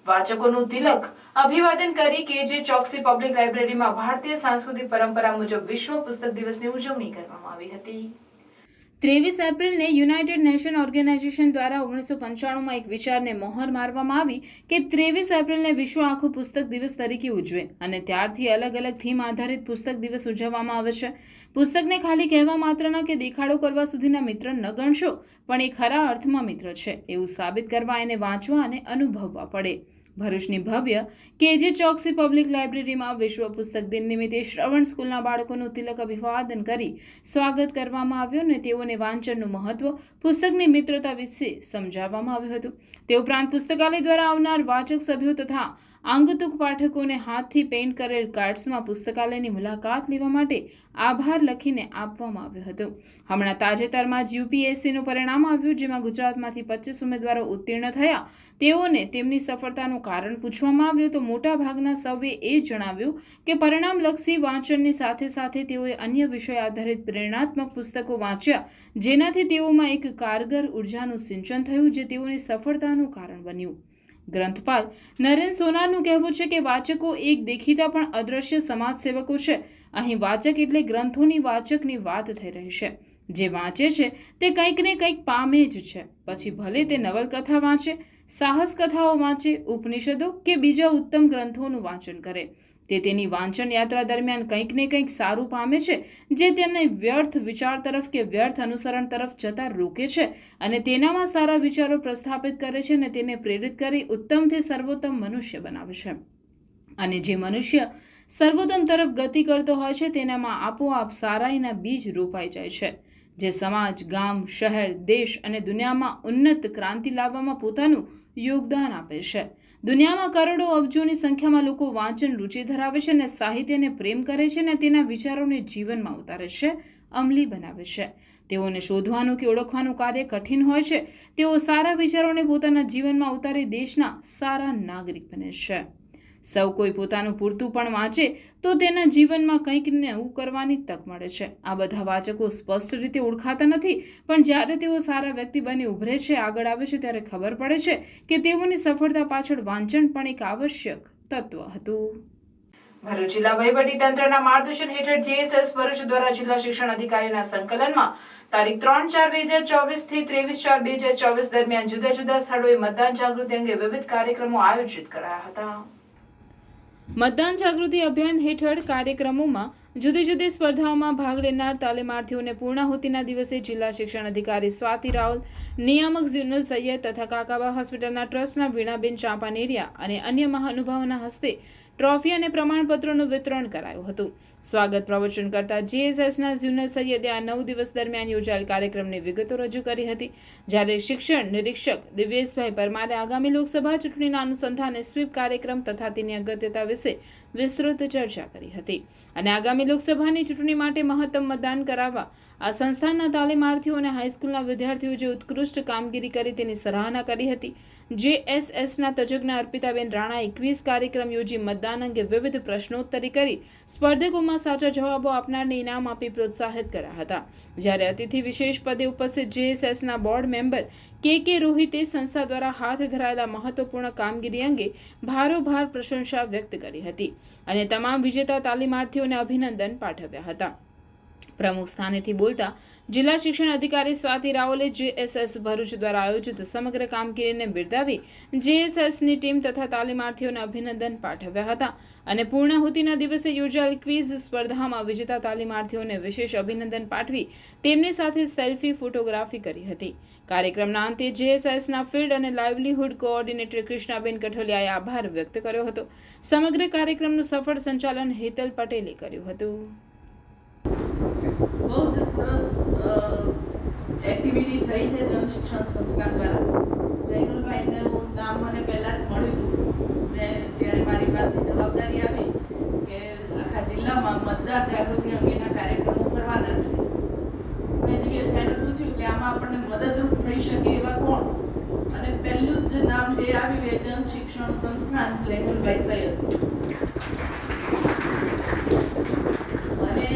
વાચકોનું તિલક અભિવાદન કરી કેજે ચોકસી પબ્લિક લાઇબ્રેરીમાં ભારતીય સાંસ્કૃતિક પરંપરા મુજબ વિશ્વ પુસ્તક દિવસની ઉજવણી કરવામાં આવી હતી. 23 એપ્રિલને યુનાઇટેડ નેશન ઓર્ગેનાઇઝેશન દ્વારા 1995માં એક વિચારને મહોર મારવામાં આવી કે 23 એપ્રિલને વિશ્વ આખો પુસ્તક દિવસ તરીકે ઉજવે અને ત્યારથી અલગ અલગ થીમ આધારિત પુસ્તક દિવસ ઉજવવામાં આવે છે. પુસ્તકને ખાલી કહેવા માત્રના કે દેખાડો કરવા સુધીના મિત્ર ન ગણશો, પણ એ ખરા અર્થમાં મિત્ર છે એવું સાબિત કરવા એને વાંચવા અને અનુભવવા પડે. ભરૂચની ભવ્ય કેજે ચોકસી પબ્લિક લાઇબ્રેરીમાં વિશ્વ પુસ્તક દિન નિમિત્તે શ્રવણ સ્કૂલના બાળકોનું તિલક અભિવાદન કરી સ્વાગત કરવામાં આવ્યું અને તેઓને વાંચનનું મહત્વ, પુસ્તકની મિત્રતા વિશે સમજાવવામાં આવ્યું હતું. તે ઉપરાંત પુસ્તકાલય દ્વારા આવનાર વાચક સભ્યો તથા આંગતુક પાઠકોને હાથથી પેઇન્ટ કરેલ કાર્ડ્સમાં પુસ્તકાલયની મુલાકાત લેવા માટે આભાર લખીને આપવામાં આવ્યો હતો. હમણાં તાજેતરમાં જ યુપીએસસીનું પરિણામ આવ્યું, જેમાં ગુજરાતમાંથી 25 ઉમેદવારો ઉત્તીર્ણ થયા. તેઓને તેમની સફળતાનું કારણ પૂછવામાં આવ્યું તો મોટા ભાગના સૌએ એ જણાવ્યું કે પરિણામલક્ષી વાંચનની સાથે સાથે તેઓએ અન્ય વિષય આધારિત પ્રેરણાત્મક પુસ્તકો વાંચ્યા, જેનાથી તેઓમાં એક કારગર ઉર્જાનું સિંચન થયું, જે તેઓની સફળતાનું કારણ બન્યું. ગ્રંથપાલ નરેન સોનારનું કહેવું છે કે વાચકો એક દેખીતા પણ અદ્રશ્ય સમાજ સેવકો છે. અહીં વાચક એટલે ગ્રંથોની વાચકની વાત થઈ રહી છે. જે વાંચે છે તે કંઈક ને કંઈક પામે જ છે, પછી ભલે તે નવલકથા વાંચે, સાહસ કથાઓ વાંચે, ઉપનિષદો કે બીજા ઉત્તમ ગ્રંથોનું વાંચન કરે. તે તેની વાંચન યાત્રા દરમિયાન કંઈક ને કંઈક સારું પામે છે, જે તેને વ્યર્થ વિચાર તરફ કે વ્યર્થ અનુસરણ તરફ જતા રોકે છે અને તેનામાં સારા વિચારો પ્રસ્થાપિત કરે છે અને તેને પ્રેરિત કરી ઉત્તમથી સર્વોત્તમ મનુષ્ય બનાવે છે. અને જે મનુષ્ય સર્વોત્તમ તરફ ગતિ કરતો હોય છે તેનામાં આપોઆપ સારાઈના બીજ રોપાઈ જાય છે, જે સમાજ, ગામ, શહેર, દેશ અને દુનિયામાં ઉન્નત ક્રાંતિ લાવવામાં પોતાનું યોગદાન આપે છે. દુનિયામાં કરોડો અબજોની સંખ્યામાં લોકો વાંચન રુચિ ધરાવે છે અને સાહિત્યને પ્રેમ કરે છે અને તેના વિચારોને જીવનમાં ઉતારે છે, અમલી બનાવે છે. તેઓને શોધવાનું કે ઓળખવાનું કાર્ય કઠિન હોય છે. તેઓ સારા વિચારોને પોતાના જીવનમાં ઉતારી દેશના સારા નાગરિક બને છે. સૌ કોઈ પોતાનું પૂરતું પણ વાંચે તો તેના જીવનમાં કંઈક નવું કરવાની તક મળે છે. આ બધા વાચકો સ્પષ્ટ રીતે ઓળખાતા નથી, પણ જ્યારે તેઓ સારા વ્યક્તિ બની ઉભરે છે, આગળ આવે છે, ત્યારે ખબર પડે છે કે તેઓની સફળતા પાછળ વાંચન પણ એક આવશ્યક તત્વ હતું. ભરૂચ જિલ્લા વહીવટીતંત્રના માર્ગદર્શન હેઠળ જેએસએસ ભરૂચ દ્વારા જિલ્લા શિક્ષણ અધિકારીના સંકલનમાં તારીખ 3/4/2024 થી 23/4/2024 દરમિયાન જુદા જુદા સ્થળોએ મતદાન જાગૃતિ અંગે વિવિધ કાર્યક્રમો આયોજિત કરાયા હતા. મતદાન જાગૃતિ અભિયાન હેઠળ કાર્યક્રમોમાં જુદી જુદી સ્પર્ધાઓમાં ભાગ લેનાર તાલીમાર્થીઓને પૂર્ણાહુતિના દિવસે જિલ્લા શિક્ષણ અધિકારી સ્વાતિ રાવલ, નિયામક ઝ્યુનલ સૈયદ તથા કાકાબા હોસ્પિટલના ટ્રસ્ટના વીણાબેન ચાંપાનેરિયા અને અન્ય મહાનુભાવોના હસ્તે ટ્રોફી અને પ્રમાણપત્રોનું વિતરણ કરાયું હતું. સ્વાગત પ્રવચન કરતા જીએસએસના ઝ્યુનલ સૈયદે આ 9 દિવસ દરમિયાન યોજાયેલ કાર્યક્રમની વિગતો રજૂ કરી હતી. જ્યારે શિક્ષણ નિરીક્ષક દિવ્યેશભાઈ પરમારે આગામી લોકસભા ચૂંટણીના અનુસંધાને સ્વીપ કાર્યક્રમ તથા તેની અગત્યતા વિશે વિસ્તૃત ચર્ચા કરી હતી અને આગામી લોકસભાની ચૂંટણી માટે મહત્તમ મતદાન કરાવવા આ સંસ્થાના તાલીમાર્થીઓ અને હાઈસ્કૂલના વિદ્યાર્થીઓ જે ઉત્કૃષ્ટ કામગીરી કરી તેની સરાહના કરી હતી. જેએસએસના તજજ્ઞ અર્પિતાબેન રાણા 21 કાર્યક્રમ યોજી મતદાન અંગે વિવિધ પ્રશ્નોત્તરી કરી સ્પર્ધકોમાં સાચા જવાબો આપનારને ઇનામ આપી પ્રોત્સાહિત કર્યા હતા. જ્યારે અતિથિ વિશેષ પદે ઉપસ્થિત જેએસએસના બોર્ડ મેમ્બર કે રોહિતે સંસ્થા દ્વારા હાથ ધરાયેલા મહત્વપૂર્ણ કામગીરી અંગે ભારોભાર પ્રશંસા વ્યક્ત કરી હતી અને તમામ વિજેતા તાલીમાર્થીઓને અભિનંદન પાઠવ્યા હતા. પ્રમુખ સ્થાનેથી બોલતા જિલ્લા શિક્ષણ અધિકારી સ્વાતિ રાવલે JSS ભરૂચ દ્વારા આયોજિત સમગ્ર કામગીરીને બિરદાવી JSSની ટીમ તથા તાલીમાર્થીઓને અભિનંદન પાઠવ્યા હતા અને પૂર્ણાહુતિના દિવસે યોજાયેલ ક્વિઝ સ્પર્ધામાં વિજેતા તાલીમાર્થીઓને વિશેષ અભિનંદન પાઠવી તેમની સાથે સેલ્ફી ફોટોગ્રાફી કરી હતી. કાર્યક્રમના અંતે JSSના ફિલ્ડ અને લાઇવલીહુડ કોઓર્ડિનેટર કૃષ્ણાબેન કઠોલિયાએ આભાર વ્યક્ત કર્યો હતો. સમગ્ર કાર્યક્રમનું સફળ સંચાલન હેતલ પટેલે કર્યું હતું. બહુ જ સરસ એક્ટિવિટી થઈ છે જન શિક્ષણ સંસ્થા દ્વારા. જૈનુલભાઈનું નામ મને પહેલાં જ મળ્યું હતું. મેં જ્યારે મારી પાસે જવાબદારી આવી કે આખા જિલ્લામાં મતદાર જાગૃતિ અંગેના કાર્યક્રમો કરવાના છે, મેં દિવ્યેશભાઈને પૂછ્યું કે આમાં આપણને મદદરૂપ થઈ શકે એવા કોણ, અને પહેલું જ નામ જે આવ્યું એ જન શિક્ષણ સંસ્થાન જૈનુલભાઈ સૈયદ. અને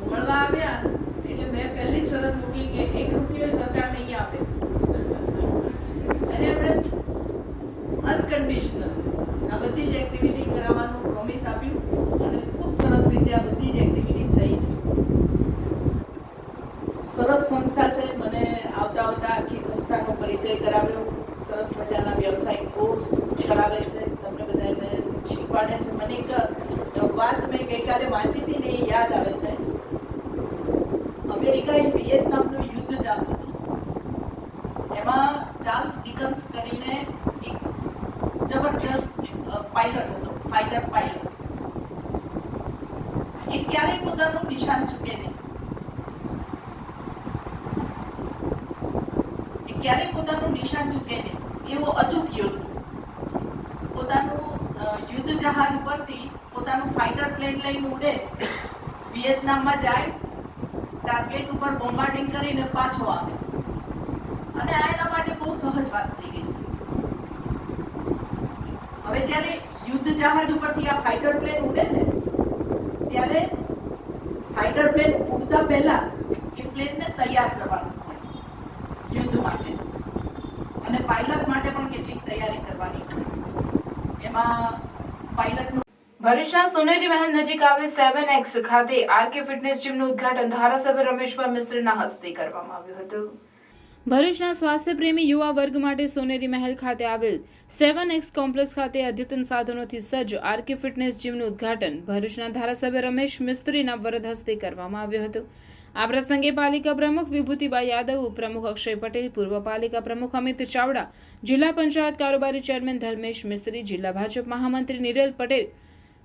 મળવા આવ્યા એટલે મેં પહેલી શરત મૂકી કે 1 રૂપિયો સરકાર નહીં આપે, અને આપણે અનકન્ડિશનલ આ બધી જ એક્ટિવિટી કરાવવાનું પ્રોમિસ આપ્યું અને ખૂબ સરસ રીતે આ બધી જ એક્ટિવિટી થઈ છે. સરસ સંસ્થા છે. મને આવતા આખી સંસ્થાનો પરિચય કરાવ્યો. સરસ મજાના વ્યવસાયિક કોર્સ કરાવે છે, તમને બધાને શીખવાડે છે. મને એક વાત મેં ગઈકાલે વાંચી હતી ને એ યાદ આવે છે. અમેરિકાએ વિયેતનામનું યુદ્ધ ચાલતું હતું. એમાં ચાર્લ્સ ડિકન્સ કરીને એક જબરજસ્ત પાયલટ હતો, ફાઇટર પાયલટ. એ ક્યારેય પોતાનું નિશાન ચૂકે નહીં. એવો અચૂક યોદ્ધો પોતાનું યુદ્ધ જહાજ ઉપરથી પોતાનું ફાઇટર પ્લેન લઈને ઉડે, વિયેતનામમાં જાય, ટાર્ગેટ ઉપર બોમ્બાર્ડિંગ કરીને પાછો આવે. અને આ એના માટે બહુ સહજ વાત થઈ ગઈ. હવે જ્યારે યુદ્ધ જહાજ ઉપરથી આ ફાઇટર પ્લેન ઉડે ને ત્યારે ફાઇટર પ્લેન ઉડતા પહેલા એ પ્લેનને તૈયાર કરવાનું છે યુદ્ધ માટે, અને પાયલટ માટે પણ કેટલીક તૈયારી કરવાની છે. એમાં પાયલટનું ભરૂચના સોનેરી મહેલ નજીક આવેલ 7X ખાતે RK ફિટનેસ જીમનું ઉદ્ઘાટન ધારાસભ્ય રમેશભાઈ મિસ્ત્રીના હસ્તે કરવામાં આવ્યું હતું. ભરૂચના સ્વાસ્થ્ય પ્રેમી યુવા વર્ગ માટે સોનેરી મહેલ ખાતે આવેલ 7X કોમ્પ્લેક્સ ખાતે અદ્યતન સાધનોથી સજ્જ RK ફિટનેસ જીમનું ઉદ્ઘાટન ભરૂચના ધારાસભ્ય રમેશ મિસ્ત્રીના વરદ હસ્તે કરવામાં આવ્યું હતું. આ પ્રસંગે પાલિકા પ્રમુખ વિભૂતિબાઈ યાદવ, ઉપપ્રમુખ અક્ષય પટેલ, પૂર્વ પાલિકા પ્રમુખ અમિત ચાવડા, જિલ્લા પંચાયત કારોબારી ચેરમેન ધર્મેશ મિસ્ત્રી, જિલ્લા ભાજપ મહામંત્રી નિરેલ પટેલ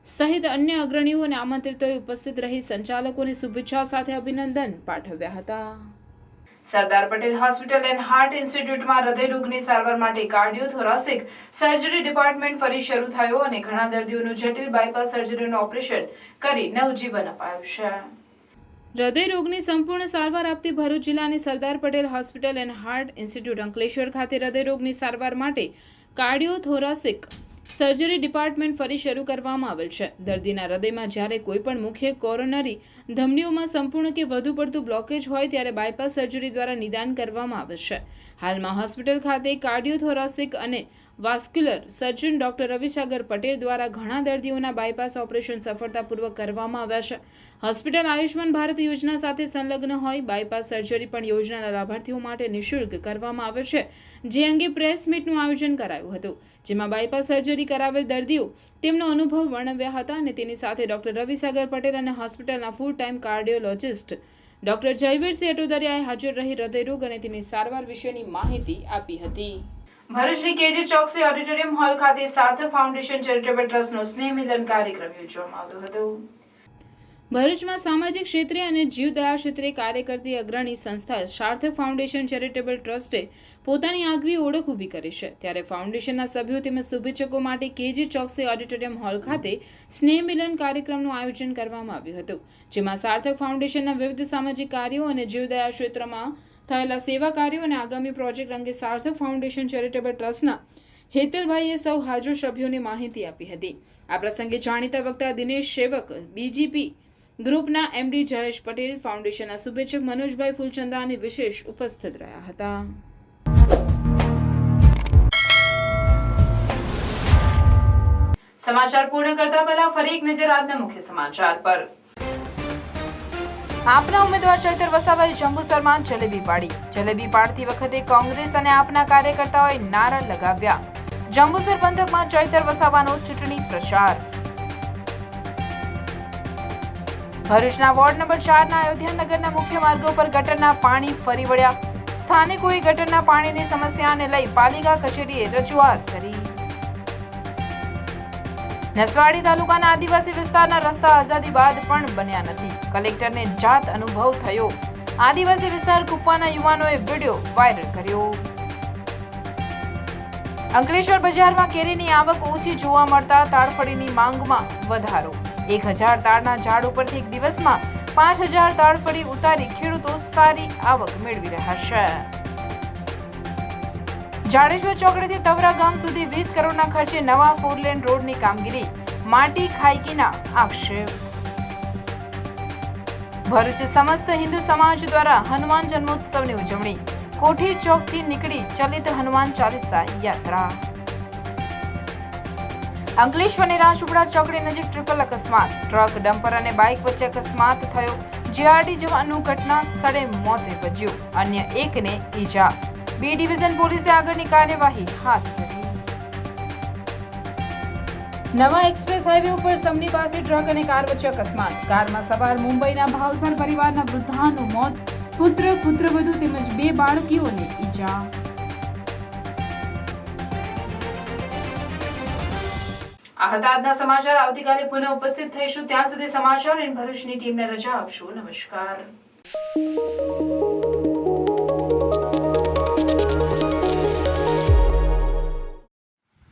સહિત અન્ય અગ્રણીઓ અને આમંત્રિતોએ ઉપસ્થિત રહી સંચાલકોને શુભેચ્છા સાથે અભિનંદન પાઠવ્યા હતા. Sardar Patel hospital and heart ઇન્સ્ટિટ્યૂટમાં હૃદયરોગની સારવાર માટે કાર્ડિયોથોરાસિક સર્જરી ડિપાર્ટમેન્ટ ફરી શરૂ થયો અને ઘણા દર્દીઓનું જટિલ બાયપાસ સર્જરીનું ઓપરેશન કરી નવજીવન અપાયું છે. હૃદયરોગની સંપૂર્ણ સારવાર આપતી ભરૂચ જિલ્લાની સરદાર Patel hospital and heart institute Ankleshwar ખાતે હૃદયરોગની સારવાર માટે કાર્ડિયોથોરાસિક સર્જરી ડિપાર્ટમેન્ટ ફરી શરૂ કરવામાં આવેલ છે. દર્દીના હૃદયમાં જ્યારે કોઈ પણ મુખ્ય કોરોનરી ધમનીઓમાં સંપૂર્ણ કે વધુ પડતું બ્લોકેજ હોય ત્યારે બાયપાસ સર્જરી દ્વારા નિદાન કરવામાં આવે છે. હાલમાં હોસ્પિટલ ખાતે કાર્ડિયોથોરાસિક અને વાસ્ક્યુલર સર્જન ડોક્ટર રવિસાગર પટેલ દ્વારા ઘણા દર્દીઓના બાયપાસ ઓપરેશન સફળતાપૂર્વક કરવામાં આવ્યા છે. હોસ્પિટલ આયુષ્માન ભારત યોજના સાથે સંલગ્ન હોય બાયપાસ સર્જરી પણ યોજનાના લાભાર્થીઓ માટે નિઃશુલ્ક કરવામાં આવે છે, જે અંગે પ્રેસ મીટનું આયોજન કરાયું હતું, જેમાં બાયપાસ સર્જરી કરાવેલ દર્દીઓ તેમનો અનુભવ વર્ણવ્યા હતા અને તેની સાથે ડોક્ટર રવિસાગર પટેલ અને હોસ્પિટલના full time cardiologist doctor Jayveersinh અટોદરિયાએ હાજર રહી હૃદયરોગ અને તેની સારવાર વિશેની માહિતી આપી હતી. ભરૂચની KG ચોકસી ઓડિટોરિયમ હોલ ખાતે સાર્થક ફાઉન્ડેશન ચેરિટેબલ ટ્રસ્ટનો સ્નેહ મિલન કાર્યક્રમ યોજવામાં આવ્યો હતો. ભરૂચમાં સામાજિક ક્ષેત્રે અને જીવદયા ક્ષેત્રે કાર્ય કરતી અગ્રણી સંસ્થા સાર્થક ફાઉન્ડેશન ચેરિટેબલ ટ્રસ્ટે પોતાની આગવી ઓળખ ઊભી કરી છે. ત્યારે ફાઉન્ડેશનના સભ્યો તેમજ શુભેચ્છકો માટે KG ચોકસી ઓડિટોરિયમ હોલ ખાતે સ્નેહ મિલન કાર્યક્રમનું આયોજન કરવામાં આવ્યું હતું, જેમાં સાર્થક ફાઉન્ડેશનના વિવિધ સામાજિક કાર્યો અને જીવદયા ક્ષેત્રમાં થયેલા સેવા કાર્યો અને આગામી પ્રોજેક્ટ અંગે સાર્થક ફાઉન્ડેશન ચેરિટેબલ ટ્રસ્ટના હેતલભાઈએ સૌ હાજર સભ્યોને માહિતી આપી હતી. આ પ્રસંગે જાણીતા વક્તા દિનેશ સેવક, BGP ગ્રુપના MD જયેશ પટેલ, ફાઉન્ડેશનના શુભેચ્છક મનોજભાઈ ફૂલચંદાની વિશેષ ઉપસ્થિત રહ્યા હતા. સમાચાર પૂર્ણ કરતા પહેલા ફરી એક નજર આજના મુખ્ય સમાચાર પર. આપના ઉમેદવાર ચૈતર વસાવાએ જંબુસરમાં જલેબી પાડી. જલેબી પાડતી વખતે કોંગ્રેસ અને આપના કાર્યકર્તાઓએ નારા લગાવ્યા. જંબુસર પંથકમાં ચૈતર વસાવાનો ચૂંટણી પ્રચાર. ભરૂચના વોર્ડ નંબર 4 ના અયોધ્યાનગરના મુખ્ય માર્ગો પર ગટરના પાણી ફરી વળ્યા. સ્થાનિકોએ ગટરના પાણીની સમસ્યાને લઈ પાલિકા કચેરીએ રજૂઆત કરી. નસવાડી તાલુકાના આદિવાસી વિસ્તારના રસ્તા આઝાદી બાદ પણ બન્યા નથી. કલેક્ટરને જાત અનુભવ થયો. આદિવાસી વિસ્તાર કુપ્પાના યુવાનોએ વિડીયો વાયરલ કર્યો. અંકલેશ્વર બજારમાં કેરીની આવક ઓછી જોવા મળતા તાડફળીની માંગમાં વધારો. 1000 તાડના ઝાડ ઉપરથી એક દિવસમાં 5000 તાડફળી ઉતારી ખેડૂતો સારી આવક મેળવી રહ્યા છે. જાડેશ્વર ચોકડીથી તવરા ગામ સુધી 20 કરોડના ખર્ચે નવા 4 લેન રોડની કામગીરી. માટી ખાઈકીના આક્ષેપ. ભરૂચ સમસ્ત હિન્દુ સમાજ દ્વારા હનુમાન જન્મોત્સવની ઉજવણી. કોઠી ચોકથી નીકળી ચલિત હનુમાન ચાલીસા યાત્રા. અંકલેશ્વરની રાજપીપળા ચોકડી નજીક ટ્રિપલ અકસ્માત. ટ્રક, ડમ્પર અને બાઇક વચ્ચે અકસ્માત થયો. જીઆરડી જવાનનું ઘટના સ્થળે મોત નીપજ્યું. અન્ય એકને ઈજા. બી ડિવિઝન પોલીસે આગળની કાર્યવાહી હાથ ધરી. નવા એક્સપ્રેસ હાઈવે ઉપર સમની પાસે ટ્રક અને કાર વચ્ચે અકસ્માત. કારમાં સવાર મુંબઈના ભાવસર પરિવારના વૃદ્ધાનું મોત. પુત્રવધુ તેમજ 2 બાળકીઓને ઈજા. આ હતા આજના સમાચાર. આવતીકાલે પુનઃ ઉપસ્થિત થઈશું. ત્યાં સુધી સમાચાર ઇન ભરૂચની ટીમને રજા આપશો. નમસ્કાર.